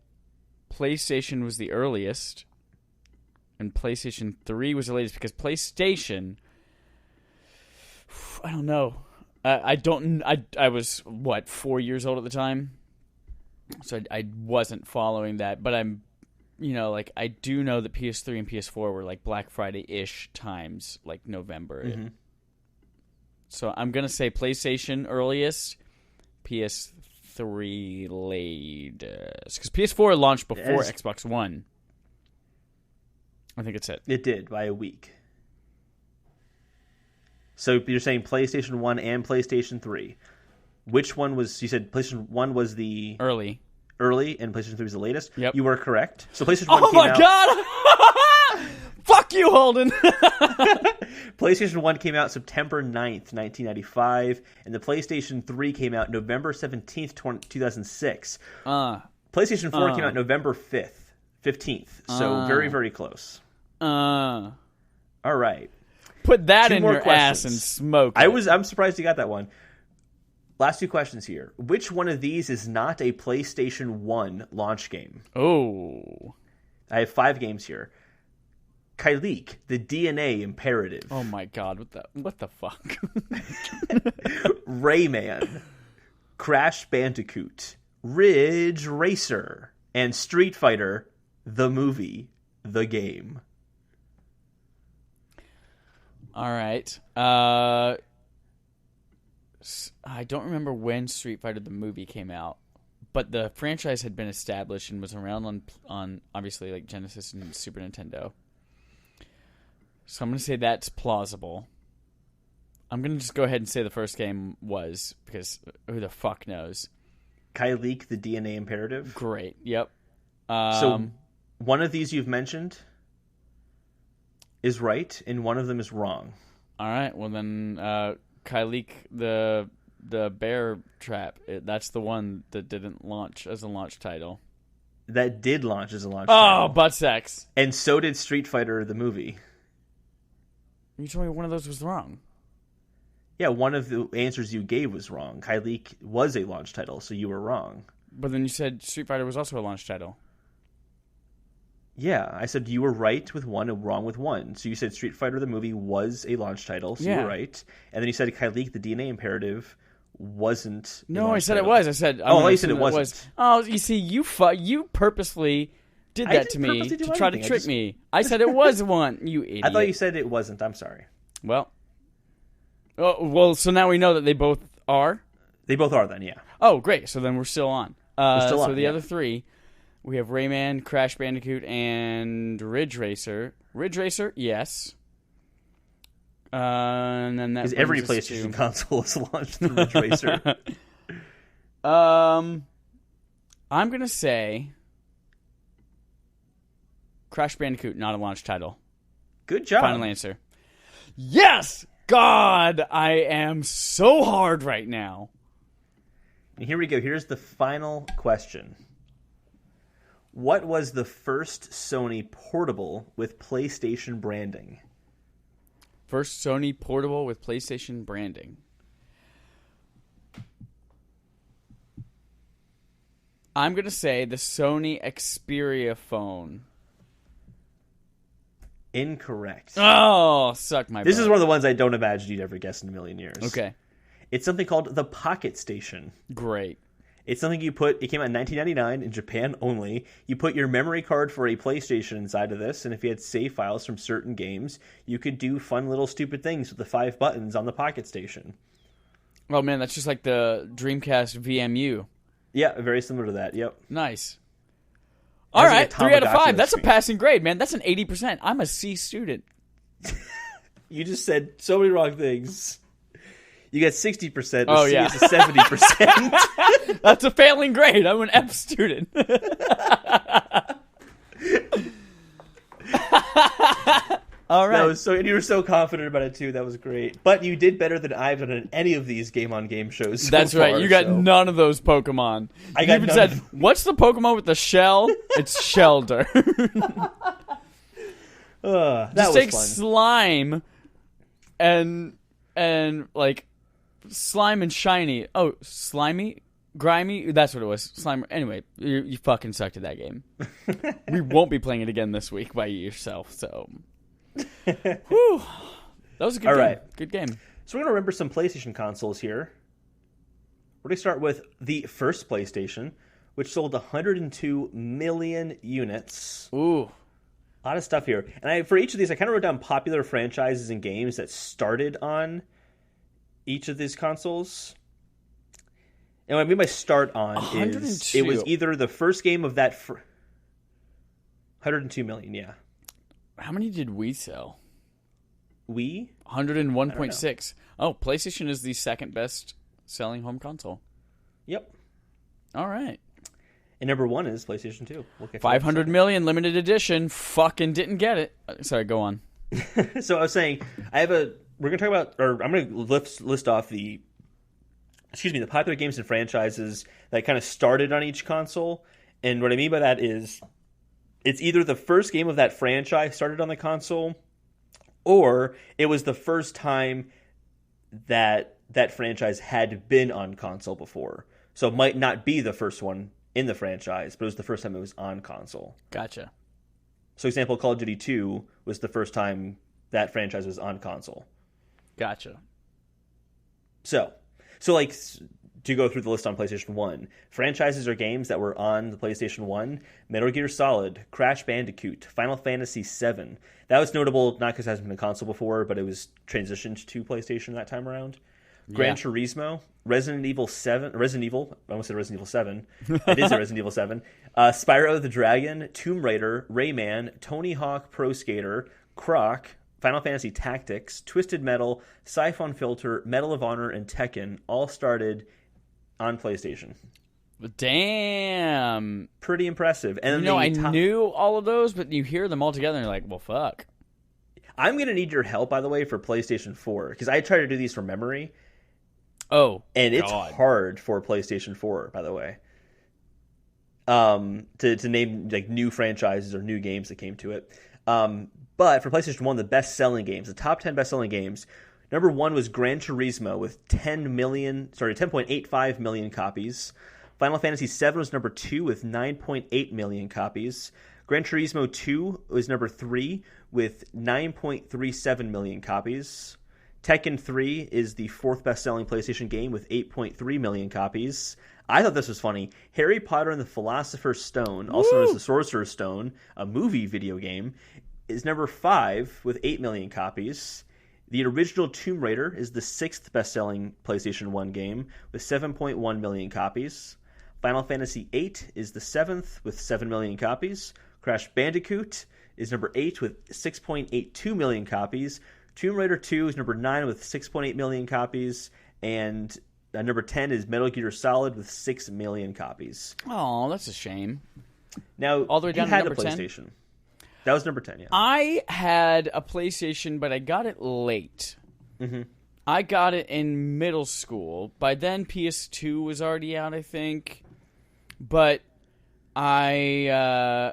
PlayStation was the earliest and PlayStation 3 was the latest because PlayStation... I don't know. I was, 4 years old at the time? So I wasn't following that. But I'm, I do know that PS3 and PS4 were like Black Friday-ish times, like November. Mm-hmm. So I'm going to say PlayStation earliest, PS3 latest. Because PS4 launched before Xbox One. I think it's it. It did, by a week. So you're saying PlayStation 1 and PlayStation 3. Which one was... You said PlayStation 1 was the... Early, and PlayStation 3 was the latest? Yep. You were correct. So PlayStation 1 Oh came my out... god! Fuck you, Holden! PlayStation 1 came out September 9th, 1995, and the PlayStation 3 came out November 17th, 2006. PlayStation 4 came out November 15th. So very, very close. All right. Put that 2 in more your questions. ass and smoke it. I'm surprised you got that one. Last 2 questions here. Which one of these is not a PlayStation 1 launch game? Oh. I have 5 games here. Kyleek, the DNA Imperative. Oh my god, what the fuck? Rayman, Crash Bandicoot, Ridge Racer, and Street Fighter, the movie, the game. All right. I don't remember when Street Fighter the movie came out, but the franchise had been established and was around on obviously like Genesis and Super Nintendo. So I'm going to say that's plausible. I'm going to just go ahead and say the first game was, because who the fuck knows? Kyleek, the DNA Imperative. Great. Yep. So one of these you've mentioned is right, and one of them is wrong. All right. Well, then Kyleek, the bear trap, that's the one that didn't launch as a launch title. That did launch as a launch title. Oh, butt sex. And so did Street Fighter, the movie. You told me one of those was wrong. Yeah, one of the answers you gave was wrong. Kyleek was a launch title, so you were wrong. But then you said Street Fighter was also a launch title. Yeah, I said you were right with one and wrong with one. So you said Street Fighter the movie was a launch title, so you were right. And then you said Kyleek, the DNA Imperative, wasn't. No, I said title. It was. I said. You said it wasn't. Oh, you see, you purposefully did that to me to try to trick me. I said it was one. You idiot. I thought you said it wasn't. I'm sorry. Well. So now we know that they both are? They both are then, yeah. Oh, great. So then we're still on. So the yeah. other 3, we have Rayman, Crash Bandicoot, and Ridge Racer. Ridge Racer, yes. And then that because every PlayStation console is launched through Ridge Racer. I'm going to say Crash Bandicoot, not a launch title. Good job. Final answer. Yes! God, I am so hard right now. And here we go. Here's the final question. What was the first Sony portable with PlayStation branding? First Sony portable with PlayStation branding. I'm going to say the Sony Xperia phone. Incorrect. Oh, suck my butt. This is one of the ones I don't imagine you'd ever guess in a million years. Okay. It's something called the Pocket Station. Great. It's something you put... It came out in 1999 in Japan only. You put your memory card for a PlayStation inside of this, and if you had save files from certain games, you could do fun little stupid things with the 5 buttons on the Pocket Station. Oh, man, that's just like the Dreamcast VMU. Yeah, very similar to that. Yep. Nice. All right, 3 out of 5. That's a passing grade, man. That's an 80%. I'm a C student. You just said so many wrong things. You got 60%. Oh, yeah. It's a 70%. That's a failing grade. I'm an F student. All right. And you were so confident about it, too. That was great. But you did better than I've done in any of these Game on Game shows. That's so right. far, You got none of those Pokemon. I got even said, what's the Pokemon with the shell? It's Shelter. Just take fun. slime and like slime and shiny. Oh, slimy? Grimy? That's what it was. Slime. Anyway, you fucking sucked at that game. We won't be playing it again this week by yourself, so... Whew. That was a good game. Right. Good game. So we're going to remember some PlayStation consoles here. We're going to start with the first PlayStation, which sold 102 million units. Ooh. A lot of stuff here. And for each of these, I kind of wrote down popular franchises and games that started on each of these consoles. And what I mean by start on is it was either the first game of that... 102 million, yeah. How many did we sell? Wii? 101.6. Oh, PlayStation is the second best selling home console. Yep. All right. And number 1 is PlayStation 2. We'll 500 million limited edition. Fucking didn't get it. Sorry, go on. So I was saying, we're going to talk about, or I'm going to list off the popular games and franchises that kind of started on each console. And what I mean by that is, it's either the first game of that franchise started on the console, or it was the first time that franchise had been on console before. So it might not be the first one in the franchise, but it was the first time it was on console. Gotcha. So, example, Call of Duty 2 was the first time that franchise was on console. Gotcha. So like, to go through the list on PlayStation 1, franchises or games that were on the PlayStation 1, Metal Gear Solid, Crash Bandicoot, Final Fantasy VII. That was notable not because it hasn't been a console before, but it was transitioned to PlayStation that time around. Gran Turismo, Resident Evil 7, I almost said Resident Evil 7. I did say Resident Evil 7. Spyro the Dragon, Tomb Raider, Rayman, Tony Hawk Pro Skater, Croc, Final Fantasy Tactics, Twisted Metal, Siphon Filter, Medal of Honor, and Tekken all started on PlayStation. Damn. Pretty impressive. And I knew all of those, but you hear them all together and you're like, well, fuck. I'm going to need your help, by the way, for PlayStation 4, because I try to do these from memory. Oh, and it's hard for PlayStation 4, by the way, to name like new franchises or new games that came to it. But for PlayStation 1, the best-selling games, the top 10 best-selling games, number 1 was Gran Turismo with 10.85 million copies. Final Fantasy VII was number 2 with 9.8 million copies. Gran Turismo 2 was number 3 with 9.37 million copies. Tekken 3 is the 4th best-selling PlayStation game with 8.3 million copies. I thought this was funny. Harry Potter and the Philosopher's Stone, also known as the Sorcerer's Stone, a movie video game, is number 5 with 8 million copies. The original Tomb Raider is the 6th best-selling PlayStation 1 game with 7.1 million copies. Final Fantasy VIII is the 7th with 7 million copies. Crash Bandicoot is number 8 with 6.82 million copies. Tomb Raider 2 is number 9 with 6.8 million copies. And number 10 is Metal Gear Solid with 6 million copies. Oh, that's a shame. Now, all the way down you had to number a PlayStation. 10? That was number 10, yeah. I had a PlayStation, but I got it late. Mm-hmm. I got it in middle school. By then, PS2 was already out, I think. But I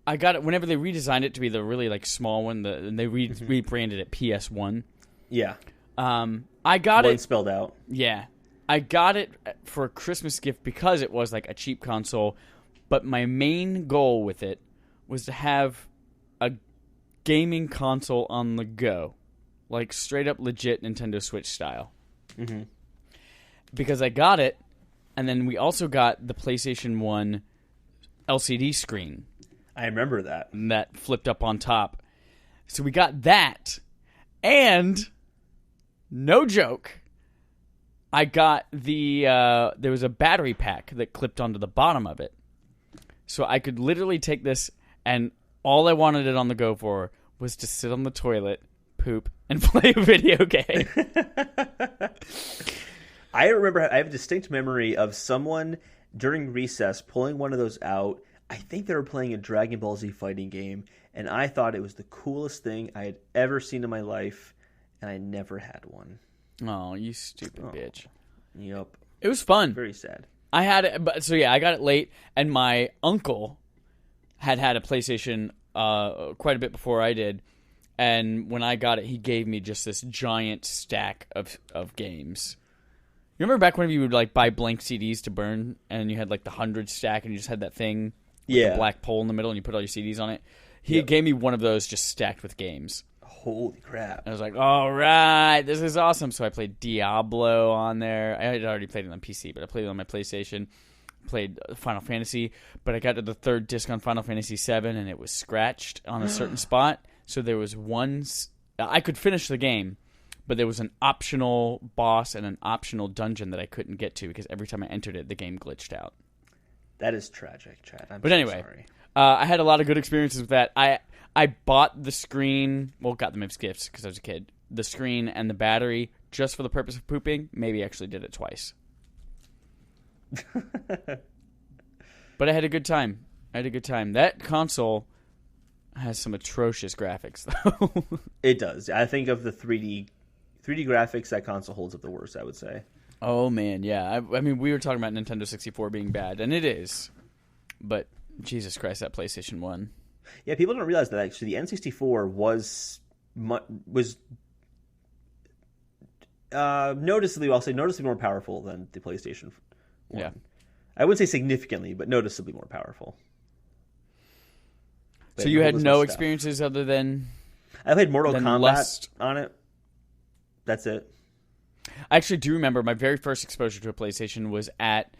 got it whenever they redesigned it to be the really like small one. And they rebranded it PS1. Yeah. I got one it spelled out. Yeah, I got it for a Christmas gift because it was like a cheap console. But my main goal with it was to have a gaming console on the go, like straight up legit Nintendo Switch style. Mm-hmm. Because I got it, and then we also got the PlayStation 1 LCD screen. I remember that. That flipped up on top. So we got that, and no joke, I got the there was a battery pack that clipped onto the bottom of it. So I could literally take this, and all I wanted it on the go for was to sit on the toilet, poop, and play a video game. I have a distinct memory of someone during recess pulling one of those out. I think they were playing a Dragon Ball Z fighting game, and I thought it was the coolest thing I had ever seen in my life, and I never had one. Oh, you stupid bitch. Yep. It was fun. Very sad. I had it, but so yeah, I got it late, and my uncle had a PlayStation quite a bit before I did, and when I got it, he gave me just this giant stack of games. You remember back when you would like buy blank CDs to burn, and you had like the 100 stack, and you just had that thing with the black pole in the middle, and you put all your CDs on it? He gave me one of those just stacked with games. Holy crap. I was like, all right, this is awesome. So I played Diablo on there. I had already played it on PC, but I played it on my PlayStation. Played Final Fantasy, but I got to the third disc on Final Fantasy VII, and it was scratched on a certain spot. So there was one... I could finish the game, but there was an optional boss and an optional dungeon that I couldn't get to because every time I entered it, the game glitched out. That is tragic, Chad. But anyway, I had a lot of good experiences with that. I bought the screen. Well, got them as gifts because I was a kid. The screen and the battery just for the purpose of pooping. Maybe actually did it twice. But I had a good time. That console has some atrocious graphics, though. It does. I think of the 3D graphics, that console holds up the worst, I would say. Oh, man, yeah. I mean, we were talking about Nintendo 64 being bad, and it is. But, Jesus Christ, that PlayStation 1. Yeah, people don't realize that, actually. The N64 was noticeably more powerful than the PlayStation 1. Yeah. I wouldn't say significantly, but noticeably more powerful. So you had no experiences other than... I played Mortal Kombat on it. That's it. I actually do remember my very first exposure to a PlayStation was at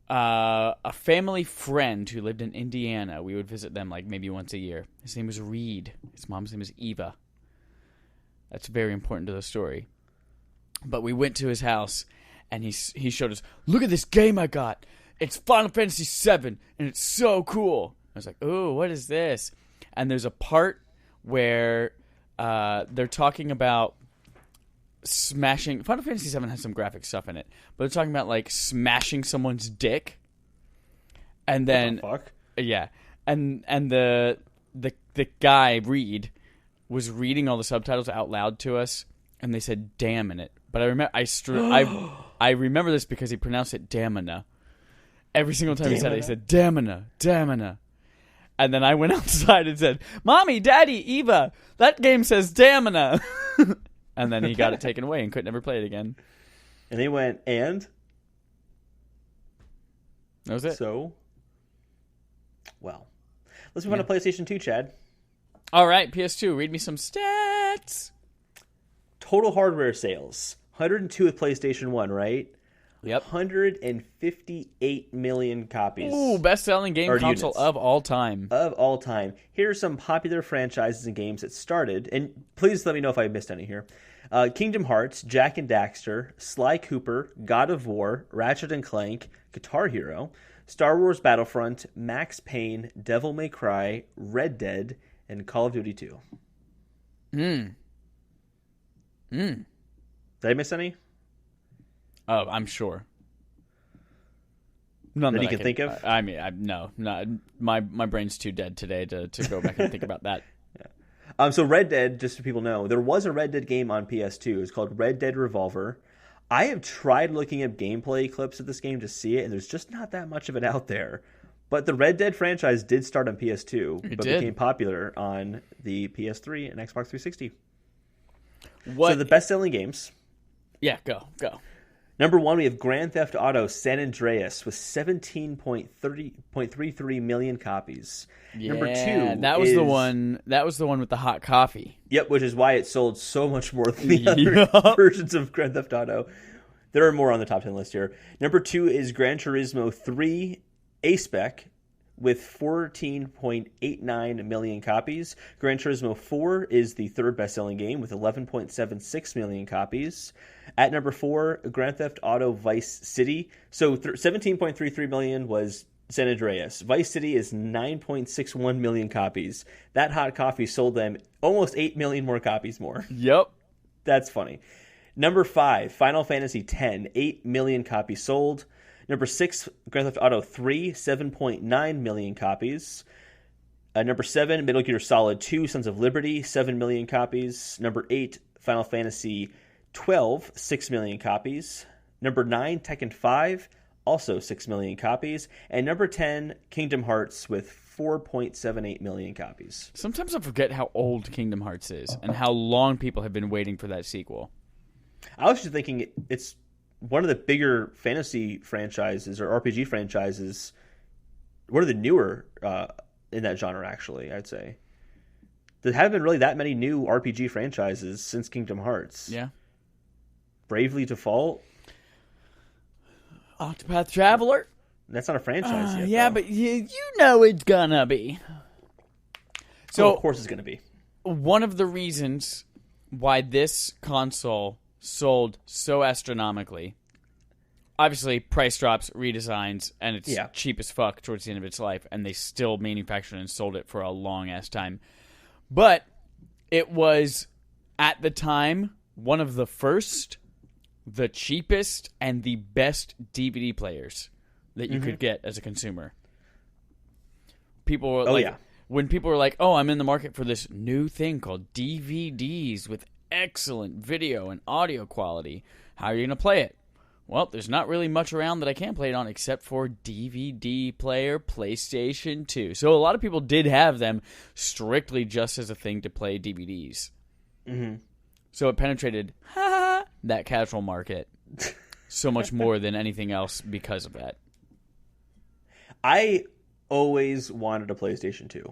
a family friend who lived in Indiana. We would visit them like maybe once a year. His name was Reed. His mom's name is Eva. That's very important to the story. But we went to his house, and he showed us, look at this game I got. It's Final Fantasy VII, and it's so cool. I was like, ooh, what is this? And there's a part where they're talking about smashing... Final Fantasy VII has some graphic stuff in it, but they're talking about, like, smashing someone's dick. And then... What the fuck? Yeah. And the guy, Reed, was reading all the subtitles out loud to us, and they said damn in it. But I remember this because he pronounced it damina. Every single time he said it, he said damina, damina. And then I went outside and said, Mommy, Daddy, Eva, that game says damina. And then he got it taken away and could never play it again. And they went, and? That was it. So, well, let's move on to PlayStation 2, Chad. All right, PS2, read me some stats. Total hardware sales, 102 with PlayStation 1, right? Yep. 158 million copies. Ooh, best-selling game console units. of all time. Of all time. Here are some popular franchises and games that started, and please let me know if I missed any here. Kingdom Hearts, Jak and Daxter, Sly Cooper, God of War, Ratchet and Clank, Guitar Hero, Star Wars Battlefront, Max Payne, Devil May Cry, Red Dead, and Call of Duty 2. Did I miss any? Oh, I'm sure. None that you can think of? I mean, no. My brain's too dead today to go back and think about that. Yeah. So Red Dead, just so people know, there was a Red Dead game on PS2. It's called Red Dead Revolver. I have tried looking up gameplay clips of this game to see it, and there's just not that much of it out there. But the Red Dead franchise did start on PS2, became popular on the PS3 and Xbox 360. So the best-selling games. Yeah, go. Number 1, we have Grand Theft Auto San Andreas with 17.33 million copies. Yeah, Number 2 that was the one. That was the one with the hot coffee. Yep, which is why it sold so much more than the other versions of Grand Theft Auto. There are more on the top 10 list here. Number 2 is Gran Turismo 3 A-Spec with 14.89 million copies. Gran Turismo 4 is the third best-selling game with 11.76 million copies. At number 4, Grand Theft Auto Vice City. So 17.33 million was San Andreas. Vice City is 9.61 million copies. That hot coffee sold them almost 8 million more copies more. Yep. That's funny. Number 5, Final Fantasy X, 8 million copies sold. Number 6, Grand Theft Auto 3, 7.9 million copies. Number 7, Metal Gear Solid 2, Sons of Liberty, 7 million copies. Number 8, Final Fantasy 12, 6 million copies. Number 9, Tekken 5, also 6 million copies. And number 10, Kingdom Hearts with 4.78 million copies. Sometimes I forget how old Kingdom Hearts is and how long people have been waiting for that sequel. I was just thinking it's one of the bigger fantasy franchises or RPG franchises, one of the newer in that genre, actually, I'd say. There haven't been really that many new RPG franchises since Kingdom Hearts. Yeah. Bravely Default. Octopath Traveler. That's not a franchise yet. Yeah, though. but you know it's gonna be. So of course it's gonna be. One of the reasons why this console sold so astronomically, obviously price drops, redesigns, and it's cheap as fuck towards the end of its life, and they still manufactured and sold it for a long ass time. But it was, at the time, one of the first, the cheapest, and the best DVD players that you could get as a consumer. People were when people were like, oh, I'm in the market for this new thing called DVDs with excellent video and audio quality. How are you going to play it? Well, there's not really much around that I can play it on except for DVD player, PlayStation 2. So a lot of people did have them strictly just as a thing to play DVDs. Mm-hmm. So it penetrated that casual market so much more than anything else because of that. I always wanted a PlayStation 2.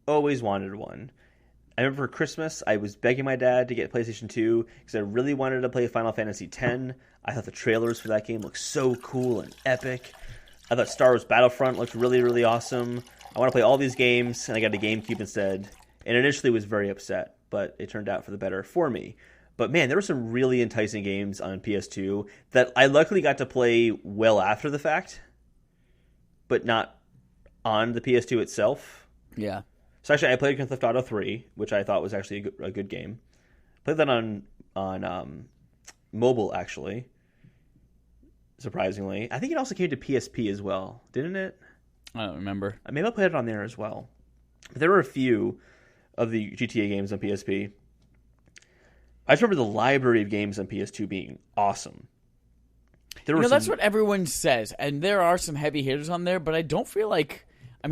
Always wanted one. I remember for Christmas, I was begging my dad to get PlayStation 2 because I really wanted to play Final Fantasy X. I thought the trailers for that game looked so cool and epic. I thought Star Wars Battlefront looked really, really awesome. I want to play all these games, and I got a GameCube instead. And initially was very upset, but it turned out for the better for me. But man, there were some really enticing games on PS2 that I luckily got to play well after the fact, but not on the PS2 itself. Yeah. So actually, I played Grand Theft Auto 3, which I thought was actually a good game. Played that on mobile, actually. Surprisingly, I think it also came to PSP as well, didn't it? I don't remember. Maybe I played it on there as well. But there were a few of the GTA games on PSP. I just remember the library of games on PS2 being awesome. That's what everyone says, and there are some heavy hitters on there, but I don't feel like,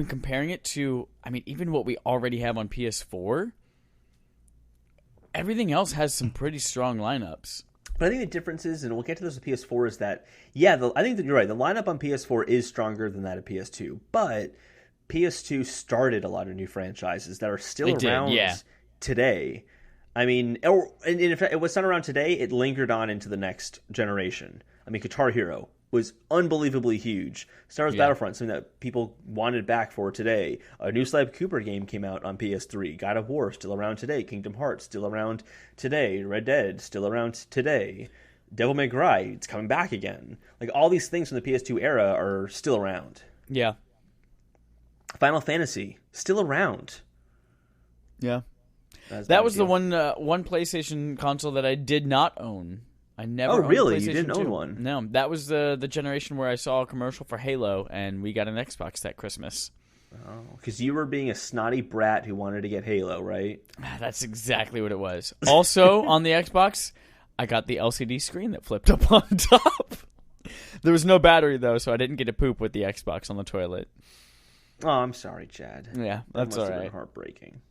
comparing it to, even what we already have on PS4, everything else has some pretty strong lineups. But I think the difference is, and we'll get to this with PS4, is that, I think that you're right, the lineup on PS4 is stronger than that of PS2, but PS2 started a lot of new franchises that are still around today. In fact, what's not around today, it lingered on into the next generation. Guitar Hero was unbelievably huge. Star Wars Battlefront, something that people wanted back for today. A new Sly Cooper game came out on PS3. God of War, still around today. Kingdom Hearts, still around today. Red Dead, still around today. Devil May Cry, it's coming back again. All these things from the PS2 era are still around. Yeah. Final Fantasy, still around. Yeah. That was the one PlayStation console that I did not own. I never owned really? PlayStation You didn't 2. own one? No, that was the generation where I saw a commercial for Halo, and we got an Xbox that Christmas. Oh, because you were being a snotty brat who wanted to get Halo, right? That's exactly what it was. Also, on the Xbox, I got the LCD screen that flipped up on top. There was no battery, though, so I didn't get to poop with the Xbox on the toilet. Oh, I'm sorry, Chad. Yeah, that's all right. That must have been heartbreaking.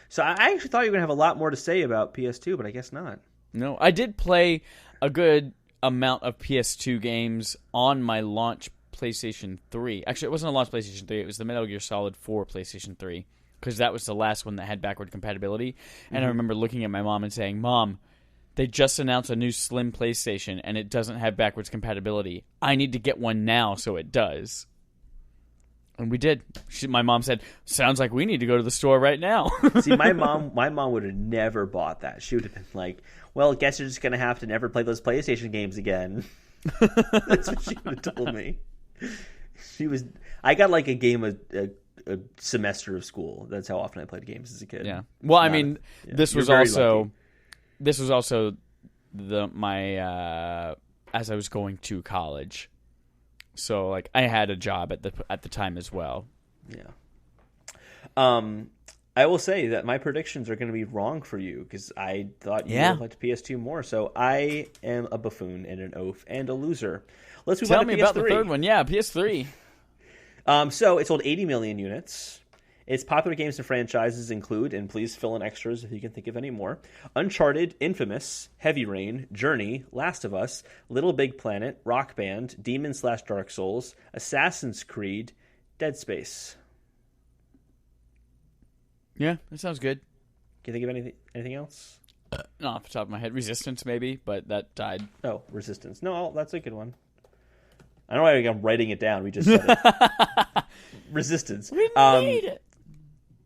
So I actually thought you were going to have a lot more to say about PS2, but I guess not. No, I did play a good amount of PS2 games on my launch PlayStation 3. Actually, it wasn't a launch PlayStation 3. It was the Metal Gear Solid 4 PlayStation 3, because that was the last one that had backward compatibility. And I remember looking at my mom and saying, Mom, they just announced a new slim PlayStation, and it doesn't have backwards compatibility. I need to get one now so it does. And we did. My mom said, sounds like we need to go to the store right now. See, my mom would have never bought that. She would have been like, well, I guess you're just going to have to never play those PlayStation games again. That's what she would have told me. I got a game a semester of school. That's how often I played games as a kid. Yeah. Well, this was also as I was going to college. So, I had a job at the time as well. Yeah. I will say that my predictions are going to be wrong for you because I thought you would have liked PS2 more. So I am a buffoon and an oaf and a loser. Let's move on to PS3. Tell me about the third one. Yeah, PS3. So it sold 80 million units. Its popular games and franchises include, and please fill in extras if you can think of any more, Uncharted, Infamous, Heavy Rain, Journey, Last of Us, Little Big Planet, Rock Band, Demon/Dark Souls, Assassin's Creed, Dead Space. Yeah, that sounds good. Can you think of anything else? Not off the top of my head. Resistance, maybe, but that died. Oh, Resistance. No, that's a good one. I don't know why I'm writing it down. We just said it. Resistance. We need it.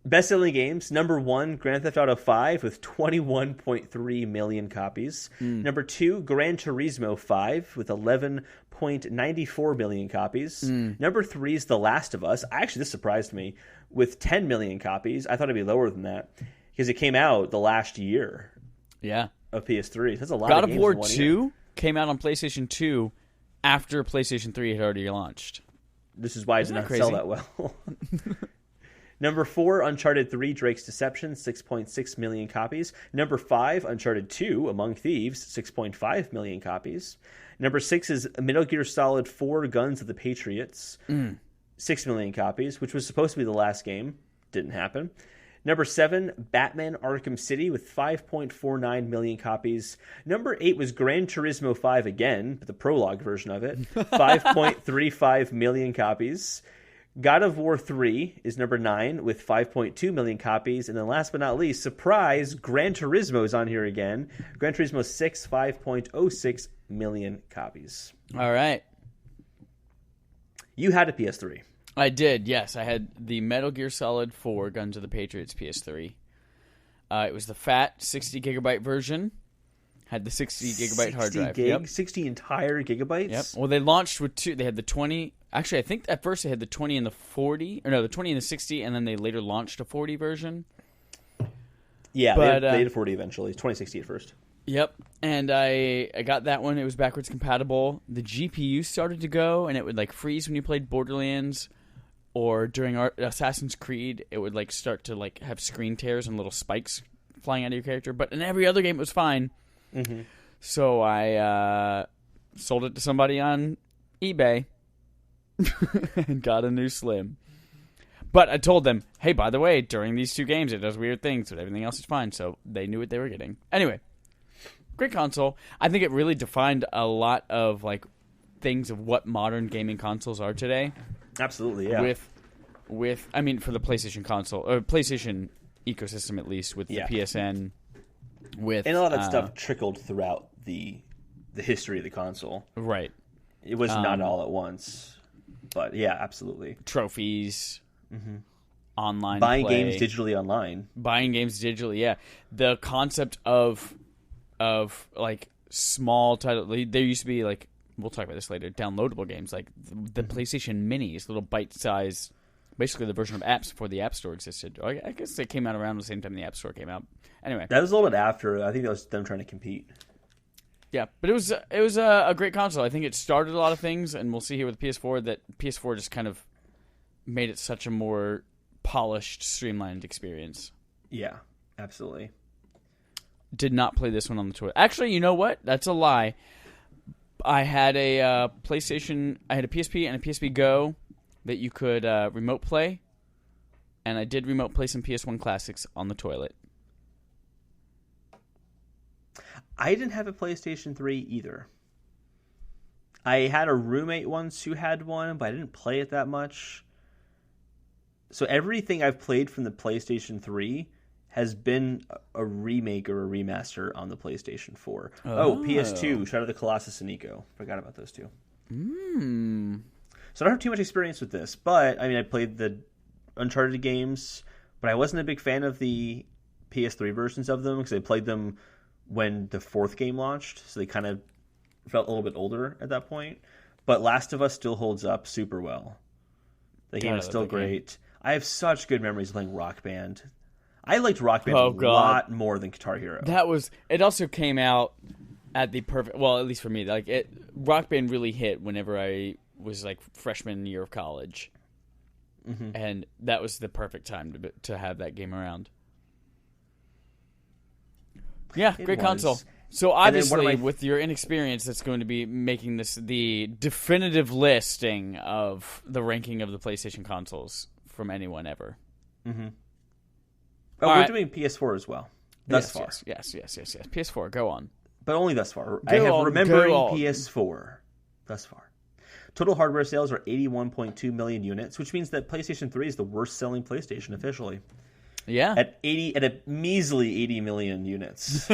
Best-selling games, number 1, Grand Theft Auto 5 with 21.3 million copies. Number 2, Gran Turismo 5 with 5.94 million copies. Number 3 is The Last of Us. Actually, this surprised me. With 10 million copies. I thought it'd be lower than that. Because it came out the last year of PS3. That's a lot God of games of War in 1 2 year. came out on PlayStation 2 after PlayStation 3 had already launched. This is why it did not sell that well. Number 4, Uncharted 3, Drake's Deception, 6.6 million copies. Number 5, Uncharted 2, Among Thieves, 6.5 million copies. Number 6 is Metal Gear Solid 4, Guns of the Patriots, 6 million copies, which was supposed to be the last game. Didn't happen. Number 7, Batman Arkham City with 5.49 million copies. Number 8 was Gran Turismo 5 again, but the prologue version of it, 5.35 million copies. God of War 3 is number 9 with 5.2 million copies. And then last but not least, surprise, Gran Turismo is on here again. Gran Turismo 6, 5.06 million copies. All right. You had a PS3. I did, yes. I had the Metal Gear Solid 4 Guns of the Patriots PS3. It was the fat 60 gigabyte version. Had the 60 gigabyte hard drive. 60 entire gigabytes? Yep. Well, they launched with 2. They had the 20. Actually, I think at first they had the 20 and the 40. Or no, the 20 and the 60, and then they later launched a 40 version. Yeah, but, they had a 40 eventually. 2060 at first. Yep. And I got that one. It was backwards compatible. The GPU started to go, and it would like freeze when you played Borderlands. Or during Assassin's Creed, it would like start to like have screen tears and little spikes flying out of your character. But in every other game, it was fine. Mm-hmm. So I sold it to somebody on eBay and got a new Slim. But I told them, hey, by the way, during these 2 games, it does weird things, but everything else is fine. So they knew what they were getting. Anyway, great console. I think it really defined a lot of like things of what modern gaming consoles are today. Absolutely, yeah. With I mean, for the PlayStation console or PlayStation ecosystem at least, with the PSN, with and a lot of that stuff trickled throughout the history of the console. Right. It was not all at once, but yeah, absolutely. Trophies, online buying play, games digitally online, buying games digitally. Yeah, the concept of like small title. There used to be like. We'll talk about this later. Downloadable games like the PlayStation Minis, little bite-sized, basically the version of apps before the App Store existed. I guess they came out around the same time the App Store came out. Anyway, that was a little bit after. I think that was them trying to compete. Yeah, but it was a great console. I think it started a lot of things, and we'll see here with PS4 that PS4 just kind of made it such a more polished, streamlined experience. Yeah, absolutely. Did not play this one on the toilet. Actually, you know what? That's a lie. I had a PlayStation. I had a PSP and a PSP Go that you could remote play, and I did remote play some PS1 classics on the toilet. I didn't have a PlayStation 3 either. I had a roommate once who had one, but I didn't play it that much. So everything I've played from the PlayStation 3 has been a remake or a remaster on the PlayStation 4. Oh, PS2, Shadow of the Colossus and Nico. Forgot about those two. So I don't have too much experience with this, but I mean, I played the Uncharted games, but I wasn't a big fan of the PS3 versions of them because I played them when the 4th game launched, so they kind of felt a little bit older at that point. But Last of Us still holds up super well. The game is still great. I have such good memories of playing Rock Band. I liked Rock Band a lot more than Guitar Hero. It also came out at the perfect, well, at least for me, like Rock Band really hit whenever I was like freshman year of college. Mm-hmm. And that was the perfect time to have that game around. Yeah, great console. So obviously, with your inexperience, that's going to be making this the definitive listing of the ranking of the PlayStation consoles from anyone ever. Mm-hmm. Oh, we're doing PS4 as well. Thus far. Yes. PS4, go on. But only thus far. I have remembering PS4 thus far. Total hardware sales are 81.2 million units, which means that PlayStation 3 is the worst-selling PlayStation officially. Yeah. At a measly 80 million units.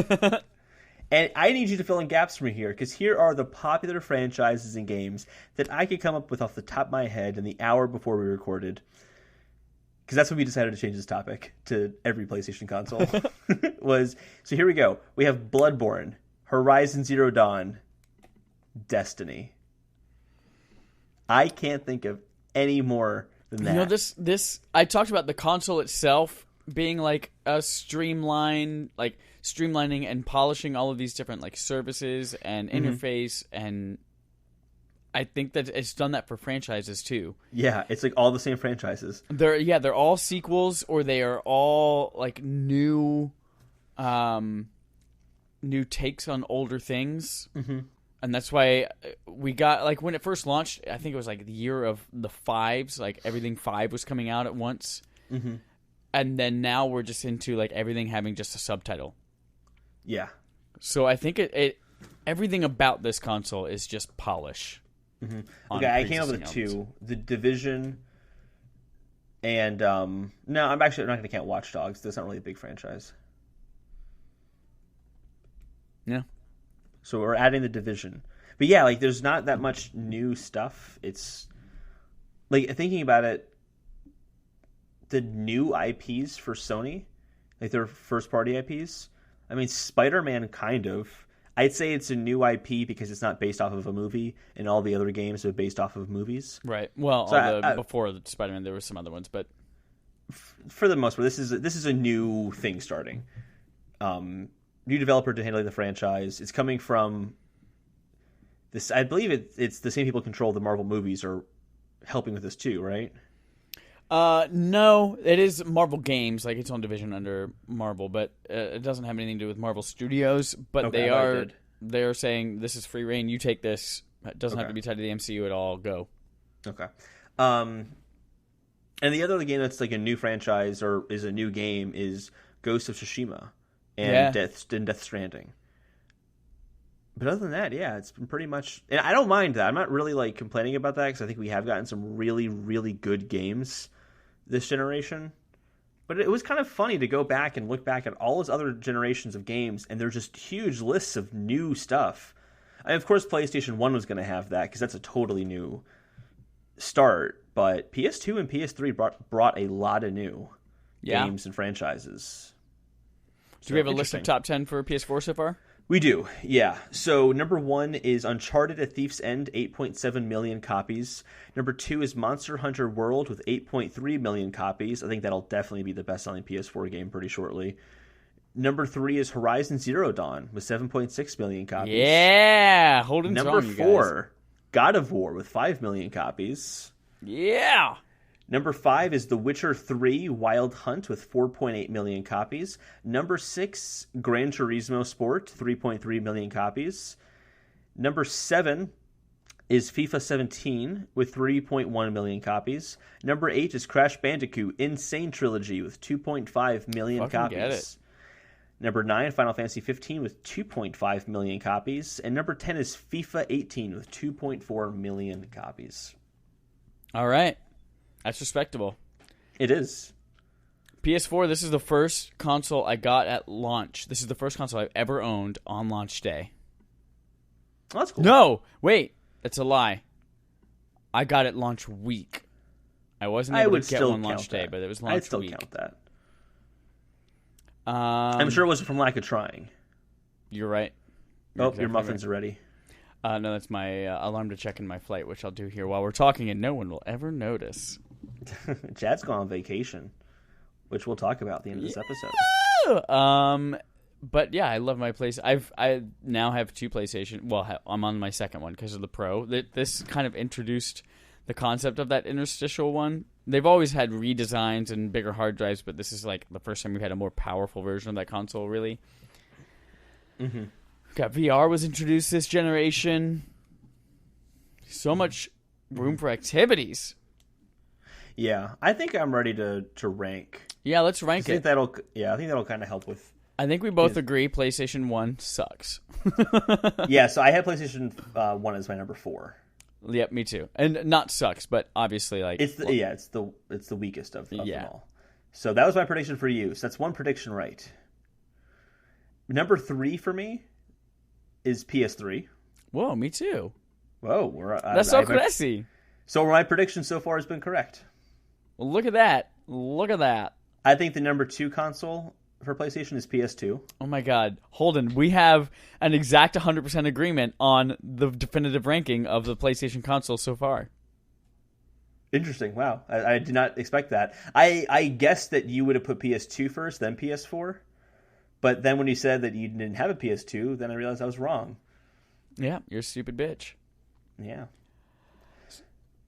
And I need you to fill in gaps for me here, because here are the popular franchises and games that I could come up with off the top of my head in the hour before we recorded. Because that's when we decided to change this topic to every PlayStation console. So here we go. We have Bloodborne, Horizon Zero Dawn, Destiny. I can't think of any more than that. You know, this I talked about the console itself being like a streamlining and polishing all of these different like services and interface, and I think that it's done that for franchises too. Yeah, it's like all the same franchises. They're all sequels, or they are all like new takes on older things. Mm-hmm. And that's why we got, like, when it first launched, I think it was like the year of the fives, like everything 5 was coming out at once. Mm-hmm. And then now we're just into like everything having just a subtitle. Yeah. So I think it everything about this console is just polish. Mm-hmm. Okay, I came up with 2. The Division and no, I'm not going to count Watch Dogs. That's not really a big franchise. Yeah. So we're adding the Division. But yeah, like there's not that much new stuff. It's like, thinking about it, the new IPs for Sony, like their first party IPs, I mean, Spider-Man kind of. I'd say it's a new IP because it's not based off of a movie, and all the other games are based off of movies. Right. Well, before the Spider-Man, there were some other ones, but for the most part, this is a new thing starting. New developer to handle the franchise. It's coming from this. I believe it's the same people who control the Marvel movies are helping with this too, right? No, it is Marvel Games, like its own division under Marvel, but it doesn't have anything to do with Marvel Studios. But okay, they are saying this is free reign. You take this. It doesn't have to be tied to the MCU at all. Go. Okay. And the other game that's like a new franchise or is a new game is Ghost of Tsushima and Death Stranding. But other than that, yeah, it's been pretty much... And I don't mind that. I'm not really like complaining about that because I think we have gotten some really, really good games this generation. But it was kind of funny to go back and look back at all those other generations of games, and they're just huge lists of new stuff. And of course, PlayStation 1 was going to have that because that's a totally new start. But PS2 and PS3 brought a lot of new games and franchises. Do we have a list of top 10 for PS4 so far? We do, yeah. So number 1 is Uncharted: A Thief's End, 8.7 million copies. Number 2 is Monster Hunter World with 8.3 million copies. I think that'll definitely be the best-selling PS4 game pretty shortly. Number 3 is Horizon Zero Dawn with 7.6 million copies. Yeah, holding Number strong, 4, God of War with 5 million copies. Yeah. Number 5 is The Witcher 3 Wild Hunt with 4.8 million copies. Number 6, Gran Turismo Sport, 3.3 million copies. Number 7 is FIFA 17 with 3.1 million copies. Number 8 is Crash Bandicoot Insane Trilogy with 2.5 million copies. Get it. Number 9, Final Fantasy 15 with 2.5 million copies. And number 10 is FIFA 18 with 2.4 million copies. All right. That's respectable. It is. PS4, this is the first console I got at launch. This is the first console I've ever owned on launch day. Oh, that's cool. No, wait. That's a lie. I got it launch week. I wasn't able to get one launch day, but it was launch week. I'd still count that. I'm sure it wasn't from lack of trying. You're right. Your muffins are ready. No, that's my alarm to check in my flight, which I'll do here while we're talking, and no one will ever notice. Chad's gone on vacation, which we'll talk about at the end of this episode. But yeah, I love my place. I now have 2 PlayStation. Well, I'm on my second one because of the Pro. This kind of introduced the concept of that interstitial one. They've always had redesigns and bigger hard drives, but this is like the first time we've had a more powerful version of that console, really. Mm-hmm. Got VR was introduced this generation. So much room for activities. Yeah, I think I'm ready to rank. Yeah, let's rank it. I think that'll kind of help with. I think we both agree PlayStation 1 sucks. Yeah, so I had PlayStation 1 as my number 4. Yep, me too. And not sucks, but obviously like it's the weakest of them all. So that was my prediction for you. So that's one prediction right. Number 3 for me is PS3. Whoa, me too. Whoa, that's so crazy. So my prediction so far has been correct. Well, look at that. Look at that. I think the number 2 console for PlayStation is PS2. Oh my God. Holden, we have an exact 100% agreement on the definitive ranking of the PlayStation console so far. Interesting. Wow. I did not expect that. I guessed that you would have put PS2 first, then PS4. But then when you said that you didn't have a PS2, then I realized I was wrong. Yeah, you're a stupid bitch. Yeah.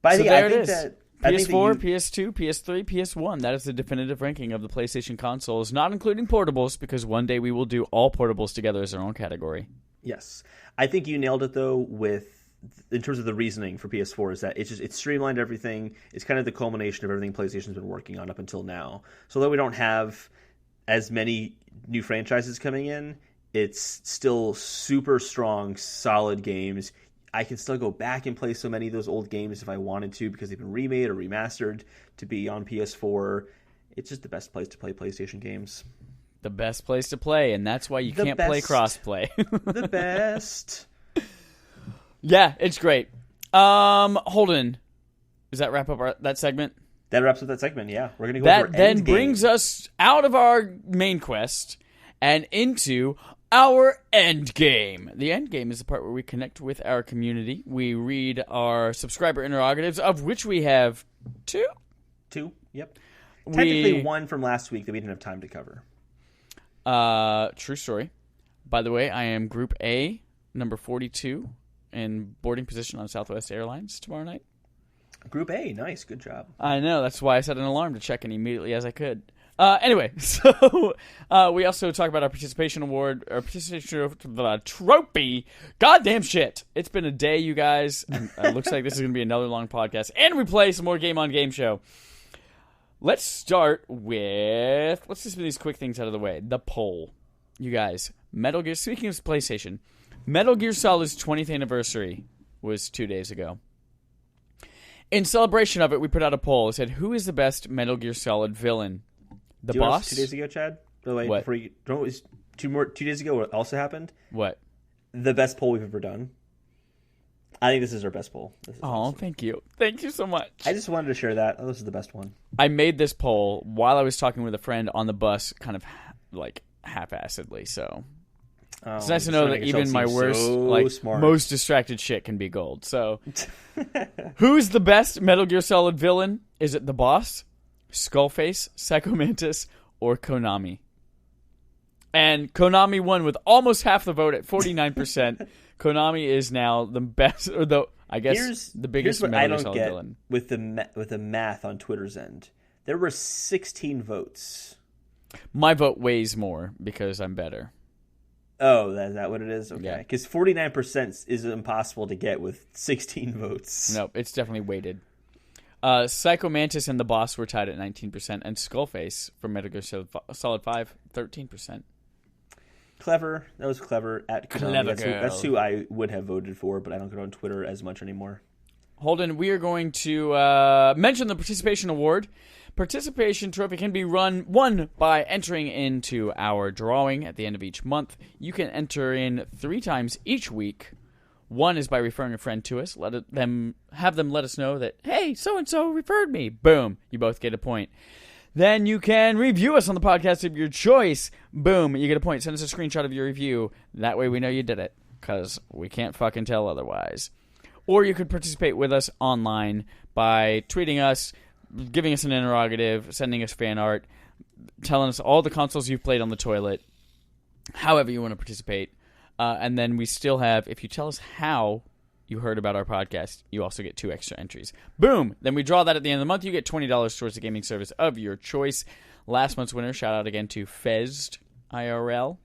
But So there it is. I PS4, think that PS2, PS3, PS1. That is the definitive ranking of the PlayStation consoles, not including portables, because one day we will do all portables together as their own category. Yes. I think you nailed it, though, in terms of the reasoning for PS4, is that it's streamlined everything. It's kind of the culmination of everything PlayStation's been working on up until now. So although we don't have as many new franchises coming in, it's still super strong, solid games. I can still go back and play so many of those old games if I wanted to because they've been remade or remastered to be on PS4. It's just the best place to play PlayStation games. The best place to play, and that's why you can't play crossplay. The best. Yeah, it's great. Holden, does that wrap up that segment? That wraps up that segment, yeah. We're going to go that over then Endgame. Brings us out of our main quest and into our end game. The end game is the part where we connect with our community. We read our subscriber interrogatives, of which we have two. Two, yep. Technically one from last week that we didn't have time to cover. True story. By the way, I am Group A, number 42, in boarding position on Southwest Airlines tomorrow night. Group A, nice, good job. I know, that's why I set an alarm to check in immediately as I could. Anyway, so we also talk about our participation award, our participation trophy. Goddamn shit. It's been a day, you guys. It looks like this is going to be another long podcast. And we play some more Game on Game Show. Let's start with, let's just move these quick things out of the way. The poll. You guys, Metal Gear, speaking of PlayStation, Metal Gear Solid's 20th anniversary was 2 days ago. In celebration of it, we put out a poll. It said, who is the best Metal Gear Solid villain? The boss? 2 days ago, Chad? By the way, what? 2 days ago, what also happened? What? The best poll we've ever done. I think this is our best poll. Oh, awesome. Thank you. Thank you so much. I just wanted to share that. Oh, this is the best one. I made this poll while I was talking with a friend on the bus, kind of like half-assedly, so... it's nice to know that even my worst, most distracted shit can be gold. So, who's the best Metal Gear Solid villain? Is it the boss, Skullface, Psycho Mantis, or Konami? And Konami won with almost half the vote at 49%. Konami is now the best, or I guess the biggest Metal Gear Solid villain. With the math on Twitter's end, there were 16 votes. My vote weighs more because I'm better. Oh, is that what it is? Okay. Yeah. Because 49% is impossible to get with 16 votes. No, it's definitely weighted. Psycho Mantis and the boss were tied at 19%, and Skullface from Metal Gear Solid 5, 13%. Clever. That was clever. At Konami. Clever That's who I would have voted for, but I don't go on Twitter as much anymore. Holden, we are going to mention the participation award. Participation trophy can be won by entering into our drawing at the end of each month. You can enter in 3 times each week. One is by referring a friend to us. Have them let us know that, hey, so-and-so referred me. Boom. You both get a point. Then you can review us on the podcast of your choice. Boom. You get a point. Send us a screenshot of your review. That way we know you did it, because we can't fucking tell otherwise. Or you could participate with us online by tweeting us, giving us an interrogative, sending us fan art, telling us all the consoles you've played on the toilet, however you want to participate. And then we still have, if you tell us how you heard about our podcast, you also get 2 extra entries. Boom! Then we draw that at the end of the month. You get $20 towards the gaming service of your choice. Last month's winner, shout out again to Feuds IRL.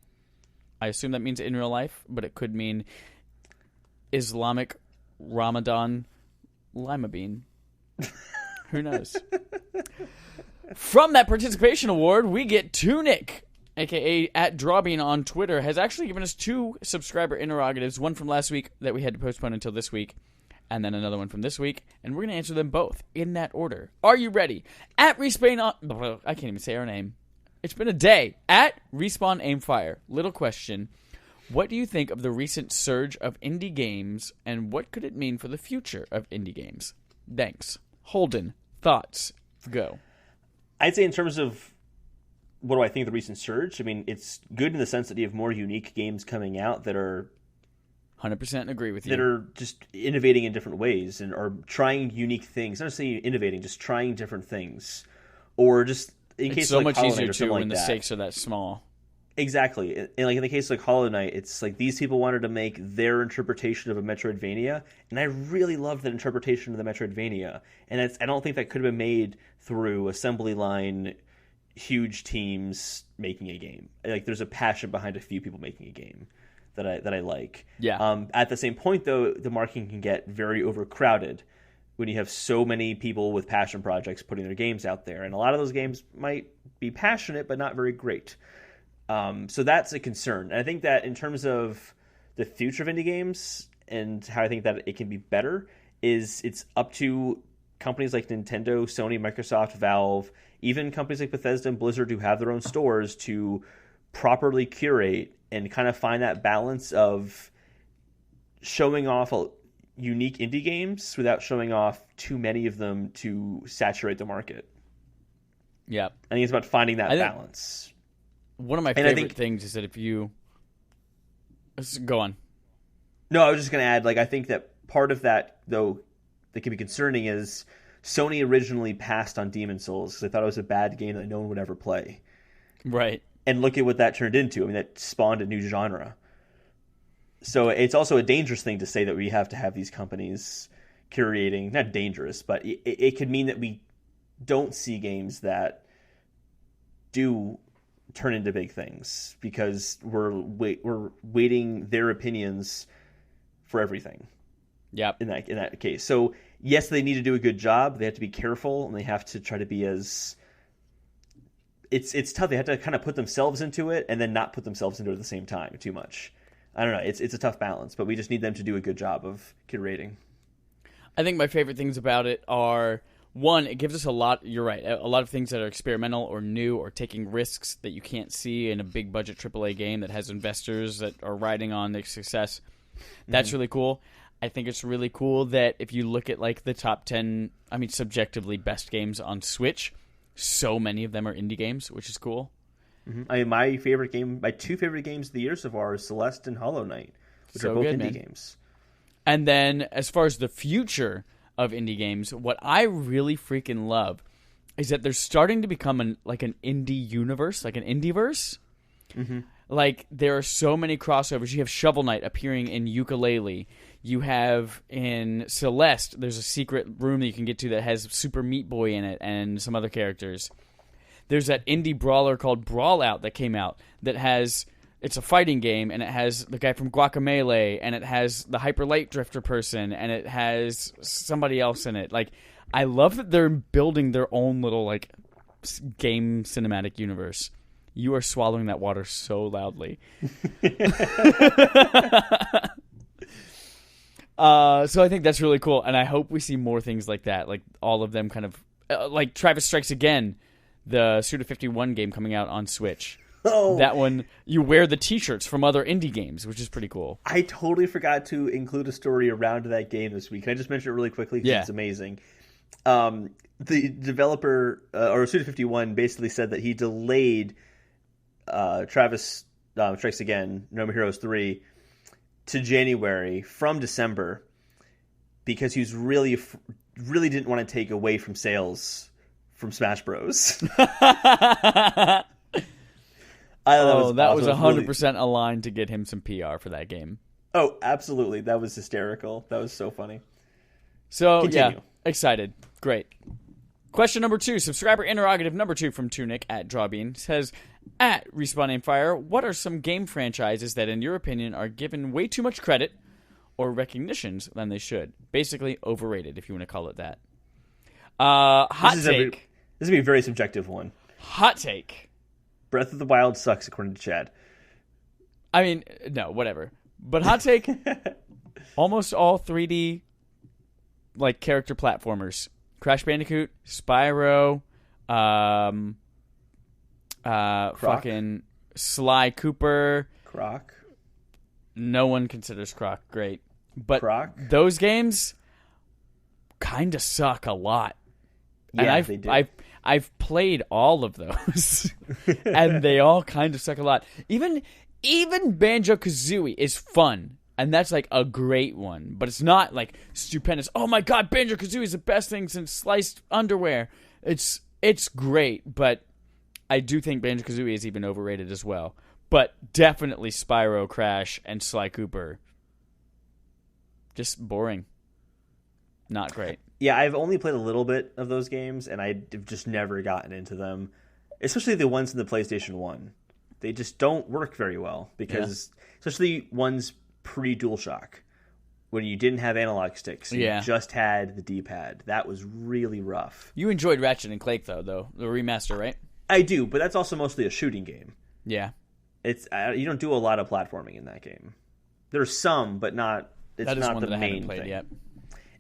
I assume that means in real life, but it could mean Islamic Ramadan Lima Bean. Who knows? From that participation award, we get Toonic, a.k.a. at Drawbean on Twitter, has actually given us 2 subscriber interrogatives, one from last week that we had to postpone until this week, and then another one from this week, and we're going to answer them both in that order. Are you ready? At Respawn... I can't even say our name. It's been a day. At Respawn Aimfire. Little question. What do you think of the recent surge of indie games, and what could it mean for the future of indie games? Thanks. Holden. Thoughts? Go. I'd say in terms of what do I think of the recent surge, I mean, it's good in the sense that you have more unique games coming out that are 100% agree with you. That are just innovating in different ways and are trying unique things. Not necessarily innovating, just trying different things. Or just in It's case so of like much Hollow easier Knight or too something when like the that. stakes are that small. Exactly. And like in the case of like Hollow Knight, it's like these people wanted to make their interpretation of a Metroidvania, and I really loved that interpretation of the Metroidvania. And I don't think that could have been made through assembly line, huge teams making a game. Like there's a passion behind a few people making a game that I like. Yeah. At the same point, though, the marketing can get very overcrowded when you have so many people with passion projects putting their games out there, and a lot of those games might be passionate but not very great. So that's a concern. And I think that in terms of the future of indie games and how I think that it can be better is it's up to companies like Nintendo, Sony, Microsoft, Valve, even companies like Bethesda and Blizzard who have their own stores to properly curate and kind of find that balance of showing off unique indie games without showing off too many of them to saturate the market. Yeah. I think it's about finding that balance. One of my favorite things is that if you... Go on. No, I was just going to add, like, I think that part of that, though, that can be concerning is Sony originally passed on Demon's Souls because they thought it was a bad game that no one would ever play. Right. And look at what that turned into. I mean, that spawned a new genre. So it's also a dangerous thing to say that we have to have these companies curating. Not dangerous, but it could mean that we don't see games that do turn into big things because we're waiting their opinions for everything. Yep. In that case. So yes, they need to do a good job. They have to be careful and they have to try to be as... It's tough. They have to kind of put themselves into it and then not put themselves into it at the same time too much. I don't know. It's a tough balance, but we just need them to do a good job of curating. I think my favorite things about it are... One, it gives us a lot, you're right, a lot of things that are experimental or new or taking risks that you can't see in a big budget AAA game that has investors that are riding on their success. That's really cool. I think it's really cool that if you look at like the top 10, I mean subjectively best games on Switch, so many of them are indie games, which is cool. Mm-hmm. I mean, my two favorite games of the year so far is Celeste and Hollow Knight, which are both indie games. And then as far as the future of indie games, what I really freaking love is that they're starting to become an indie universe, like an indieverse. Mm-hmm. Like there are so many crossovers. You have Shovel Knight appearing in Guacamelee. You have in Celeste, there's a secret room that you can get to that has Super Meat Boy in it and some other characters. There's that indie brawler called Brawl Out that came out that has... It's a fighting game, and it has the guy from Guacamelee, and it has the Hyper Light Drifter person, and it has somebody else in it. Like, I love that they're building their own little, like, game cinematic universe. You are swallowing that water so loudly. So I think that's really cool, and I hope we see more things like that. Like, all of them kind of... like, Travis Strikes Again, the Suda51 game coming out on Switch. Oh. That one, you wear the T-shirts from other indie games, which is pretty cool. I totally forgot to include a story around that game this week. Can I just mention it really quickly? Because it's amazing. The developer, or Suda51, basically said that he delayed Travis Strikes Again, No More Heroes 3, to January from December because he was really didn't want to take away from sales from Smash Bros. That was 100% aligned to get him some PR for that game. Oh, absolutely. That was hysterical. That was so funny. So, Continue. Yeah, excited. Great. Question number 2, subscriber interrogative number 2 from Toonic at Drawbean says, at Respawn Aimfire, what are some game franchises that, in your opinion, are given way too much credit or recognitions than they should? Basically, overrated, if you want to call it that. Hot take. This is going to be a very subjective one. Hot take. Breath of the Wild sucks, according to Chad. I mean, no, whatever. But hot take, almost all 3D like character platformers. Crash Bandicoot, Spyro, fucking Sly Cooper. Croc. No one considers Croc great. But Croc? Those games kind of suck a lot. Yeah, and they do. I've played all of those, and they all kind of suck a lot. Even Banjo-Kazooie is fun, And that's like a great one, but it's not like stupendous. Oh my god, Banjo-Kazooie is the best thing since sliced underwear. It's great, but I do think Banjo-Kazooie is even overrated as well. But definitely Spyro, Crash, and Sly Cooper. Just boring. Not great. Yeah, I've only played a little bit of those games, and I've just never gotten into them. Especially the ones in the PlayStation 1. They just don't work very well, because especially ones pre-DualShock, when you didn't have analog sticks. You just had the D-pad. That was really rough. You enjoyed Ratchet and Clank, though, the remaster, right? I do, but that's also mostly a shooting game. Yeah. It's you don't do a lot of platforming in that game. There's some, but not. It's that is not one the that I main haven't played thing. yet.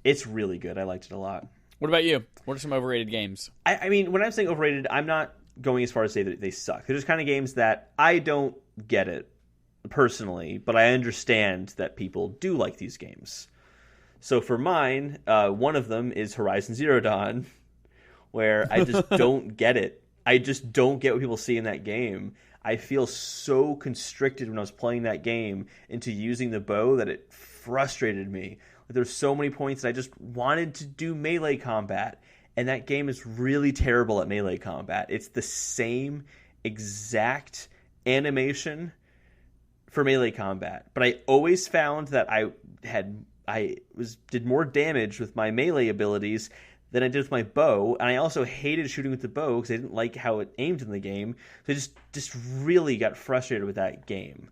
It's really good. I liked it a lot. What about you? What are some overrated games? I mean, when I'm saying overrated, I'm not going as far as to say that they suck. They're just kind of games that I don't get it personally, but I understand that people do like these games. So for mine, one of them is Horizon Zero Dawn, where I just don't get it. I just don't get what people see in that game. I feel so constricted when I was playing that game into using the bow that it frustrated me. There's so many points that I just wanted to do melee combat, and that game is really terrible at melee combat. It's the same exact animation for melee combat, but I always found that I did more damage with my melee abilities than I did with my bow, and I also hated shooting with the bow because I didn't like how it aimed in the game. So I just really got frustrated with that game.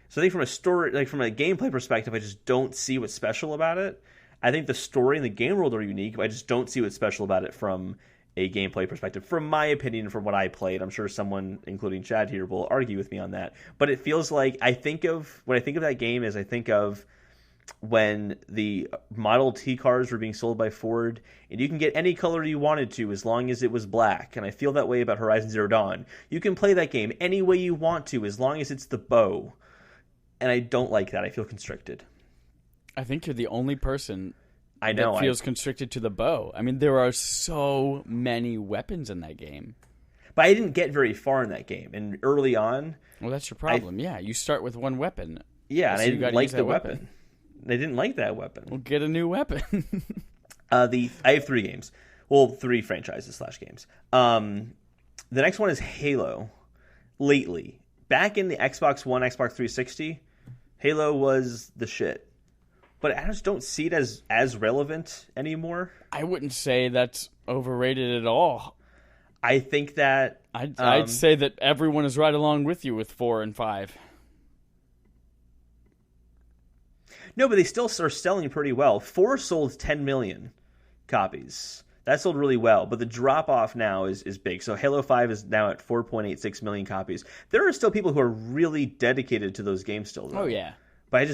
So I think from a story, like from a gameplay perspective, I just don't see what's special about it. I think the story and the game world are unique, but I just don't see what's special about it from a gameplay perspective. From my opinion, from what I played, I'm sure someone, including Chad here, will argue with me on that. But it feels like when I think of that game is I think of when the Model T cars were being sold by Ford, and you can get any color you wanted to as long as it was black. And I feel that way about Horizon Zero Dawn. You can play that game any way you want to as long as it's the bow. And I don't like that. I feel constricted. I think you're the only person that feels constricted to the bow. I mean, there are so many weapons in that game. But I didn't get very far in that game. And early on... Well, that's your problem. You start with one weapon. Yeah, and I didn't like the weapon. I didn't like that weapon. Well, get a new weapon. I have 3 games. Well, 3 franchises / games. The next one is Halo. Lately. Back in the Xbox One, Xbox 360, Halo was the shit. But I just don't see it as relevant anymore. I wouldn't say that's overrated at all. I think that... I'd say that everyone is right along with you with 4 and 5. No, but they still are selling pretty well. 4 sold 10 million copies. That sold really well, but the drop-off now is big. So Halo 5 is now at 4.86 million copies. There are still people who are really dedicated to those games still, though. Oh, yeah. But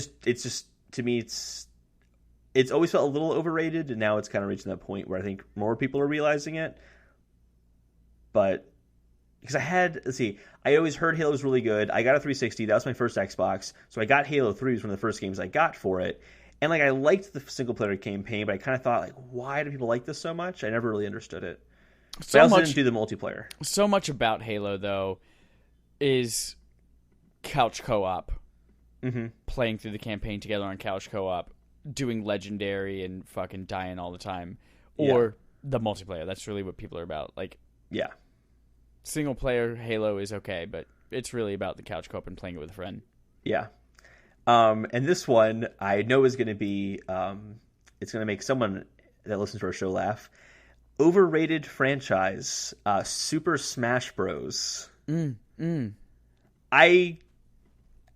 to me, it's always felt a little overrated, and now it's kind of reaching that point where I think more people are realizing it. But, because I always heard Halo was really good. I got a 360. That was my first Xbox. So I got Halo 3. It was one of the first games I got for it. And I liked the single-player campaign, but I kind of thought, why do people like this so much? I never really understood it. But I also didn't do the multiplayer. So much about Halo, though, is couch co-op. Mm-hmm. Playing through the campaign together on couch co-op, doing Legendary and fucking dying all the time. Or the multiplayer. That's really what people are about. Yeah. Single-player Halo is okay, but it's really about the couch co-op and playing it with a friend. Yeah. And this one, I know is going to be, it's going to make someone that listens to our show laugh. Overrated franchise, Super Smash Bros. I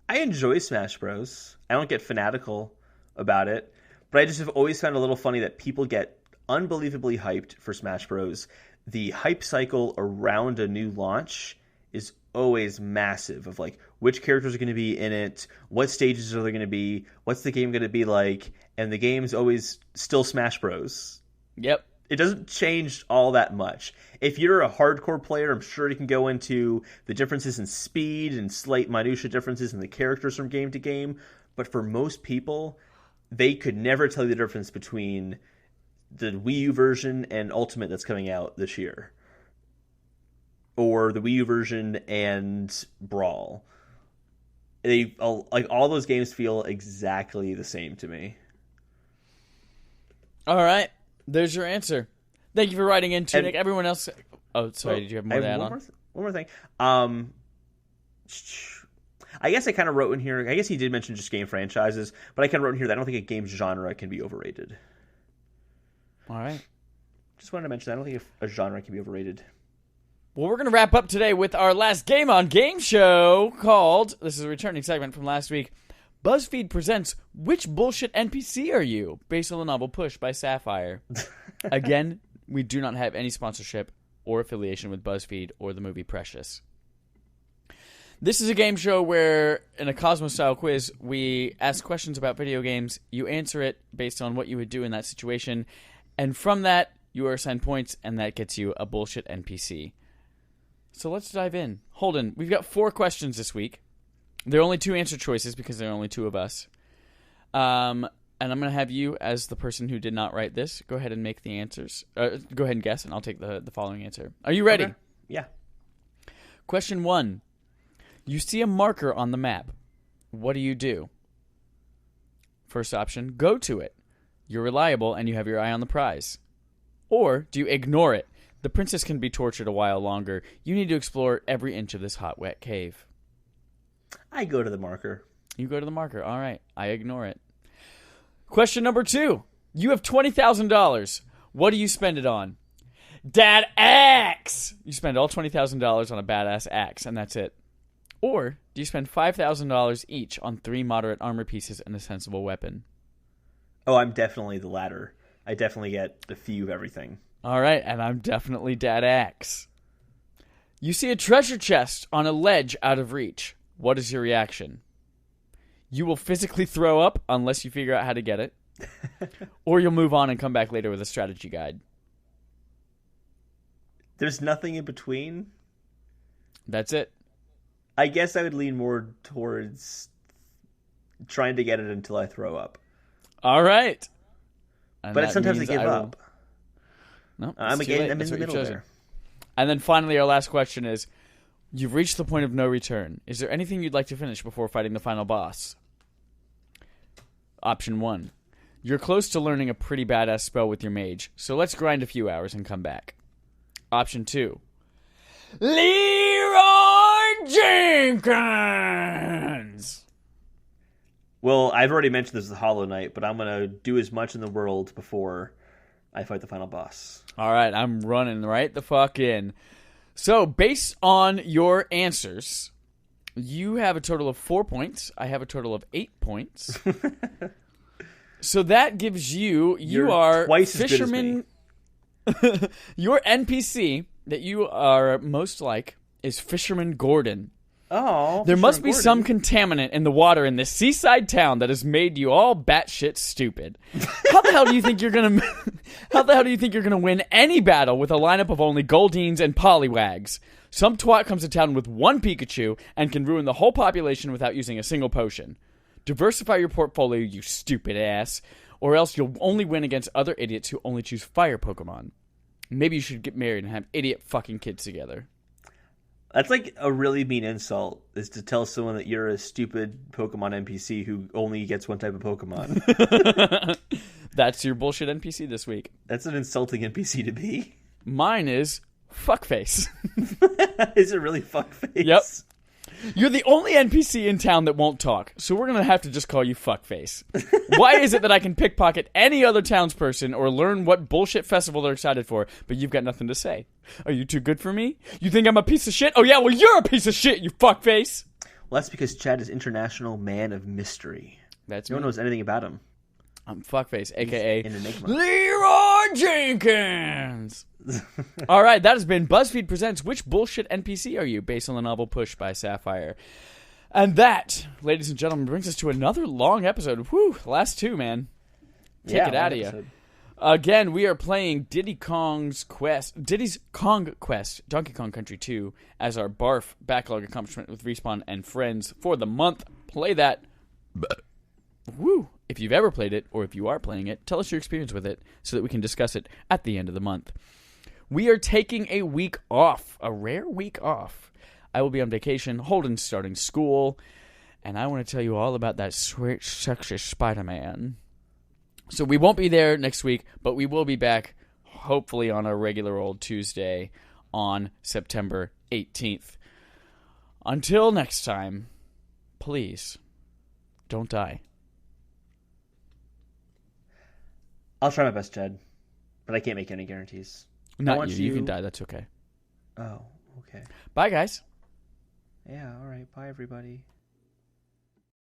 enjoy Smash Bros. I don't get fanatical about it, but I just have always found it a little funny that people get unbelievably hyped for Smash Bros. The hype cycle around a new launch is always massive of which characters are going to be in it, what stages are there going to be, what's the game going to be like, and the game's always still Smash Bros. Yep. It doesn't change all that much. If you're a hardcore player, I'm sure you can go into the differences in speed and slight minutia differences in the characters from game to game, but for most people, they could never tell you the difference between the Wii U version and Ultimate that's coming out this year. Or the Wii U version and Brawl. like all those games feel exactly the same to me. All right, there's your answer. Thank you for writing in, Toonic. Everyone else. Oh, sorry. Did you have more to add on? One more thing. I guess I kind of wrote in here. I guess he did mention just game franchises, but I kind of wrote in here that I don't think a game's genre can be overrated. All right. Just wanted to mention that I don't think a genre can be overrated. Well, we're going to wrap up today with our last game on Game Show called, this is a returning segment from last week, BuzzFeed presents Which Bullshit NPC Are You? Based on the novel Push by Sapphire. Again, we do not have any sponsorship or affiliation with BuzzFeed or the movie Precious. This is a game show where, in a Cosmos-style quiz, we ask questions about video games. You answer it based on what you would do in that situation. And from that, you are assigned points, and that gets you a bullshit NPC. So let's dive in. Holden, we've got 4 questions this week. There are only 2 answer choices because there are only 2 of us. And I'm going to have you, as the person who did not write this, go ahead and make the answers. Go ahead and guess, and I'll take the following answer. Are you ready? Okay. Yeah. Question 1. You see a marker on the map. What do? First option, go to it. You're reliable, and you have your eye on the prize. Or do you ignore it? The princess can be tortured a while longer. You need to explore every inch of this hot, wet cave. I go to the marker. You go to the marker. All right. I ignore it. Question number 2. You have $20,000. What do you spend it on? Dad axe! You spend all $20,000 on a badass axe, and that's it. Or do you spend $5,000 each on 3 moderate armor pieces and a sensible weapon? Oh, I'm definitely the latter. I definitely get a few of everything. All right, and I'm definitely Dad axe. You see a treasure chest on a ledge out of reach. What is your reaction? You will physically throw up unless you figure out how to get it. Or you'll move on and come back later with a strategy guide. There's nothing in between? That's it. I guess I would lean more towards trying to get it until I throw up. All right. And but sometimes I give up. No, I'm in the middle there. And then finally, our last question is, you've reached the point of no return. Is there anything you'd like to finish before fighting the final boss? Option 1. You're close to learning a pretty badass spell with your mage, so let's grind a few hours and come back. Option 2. Leroy Jenkins! Well, I've already mentioned this is Hollow Knight, but I'm going to do as much in the world before I fight the final boss. All right, I'm running right the fuck in. So, based on your answers, you have a total of 4 points. I have a total of 8 points. So that gives you are twice fisherman. As good as me. Your NPC that you are most like is Fisherman Gordon. Oh, there must be Gordon. some contaminant in the water in this seaside town that has made you all batshit stupid. How the hell do you think you're gonna? How the hell do you think you're gonna win any battle with a lineup of only Goldines and Poliwags? Some twat comes to town with 1 Pikachu and can ruin the whole population without using a single potion. Diversify your portfolio, you stupid ass, or else you'll only win against other idiots who only choose fire Pokemon. Maybe you should get married and have idiot fucking kids together. That's like a really mean insult, is to tell someone that you're a stupid Pokemon NPC who only gets one type of Pokemon. That's your bullshit NPC this week. That's an insulting NPC to be. Mine is fuckface. Is it really fuckface? Yep. You're the only NPC in town that won't talk, so we're going to have to just call you fuckface. Why is it that I can pickpocket any other townsperson or learn what bullshit festival they're excited for, but you've got nothing to say? Are you too good for me? You think I'm a piece of shit? Oh yeah, well you're a piece of shit, you fuckface! Well, that's because Chad is International Man of Mystery. That's no one knows anything about him. I'm fuckface, a.k.a. He's an enigma. Leroy Jenkins! All right, that has been BuzzFeed Presents Which Bullshit NPC Are You? Based on the novel Push by Sapphire. And that, ladies and gentlemen, brings us to another long episode. Whew, last 2, man. Take it out of you. Again, we are playing Diddy's Kong Quest, Donkey Kong Country 2, as our BARF backlog accomplishment with Respawn and friends for the month. Play that. Woo! If you've ever played it, or if you are playing it, tell us your experience with it so that we can discuss it at the end of the month. We are taking a week off, a rare week off. I will be on vacation, Holden's starting school, And I want to tell you all about that sweet, sexy Spider-Man. So we won't be there next week, but we will be back, hopefully on a regular old Tuesday on September 18th. Until next time, please, don't die. I'll try my best, Jed, but I can't make any guarantees. Not you. You can die. That's okay. Oh, okay. Bye, guys. Yeah, all right. Bye, everybody.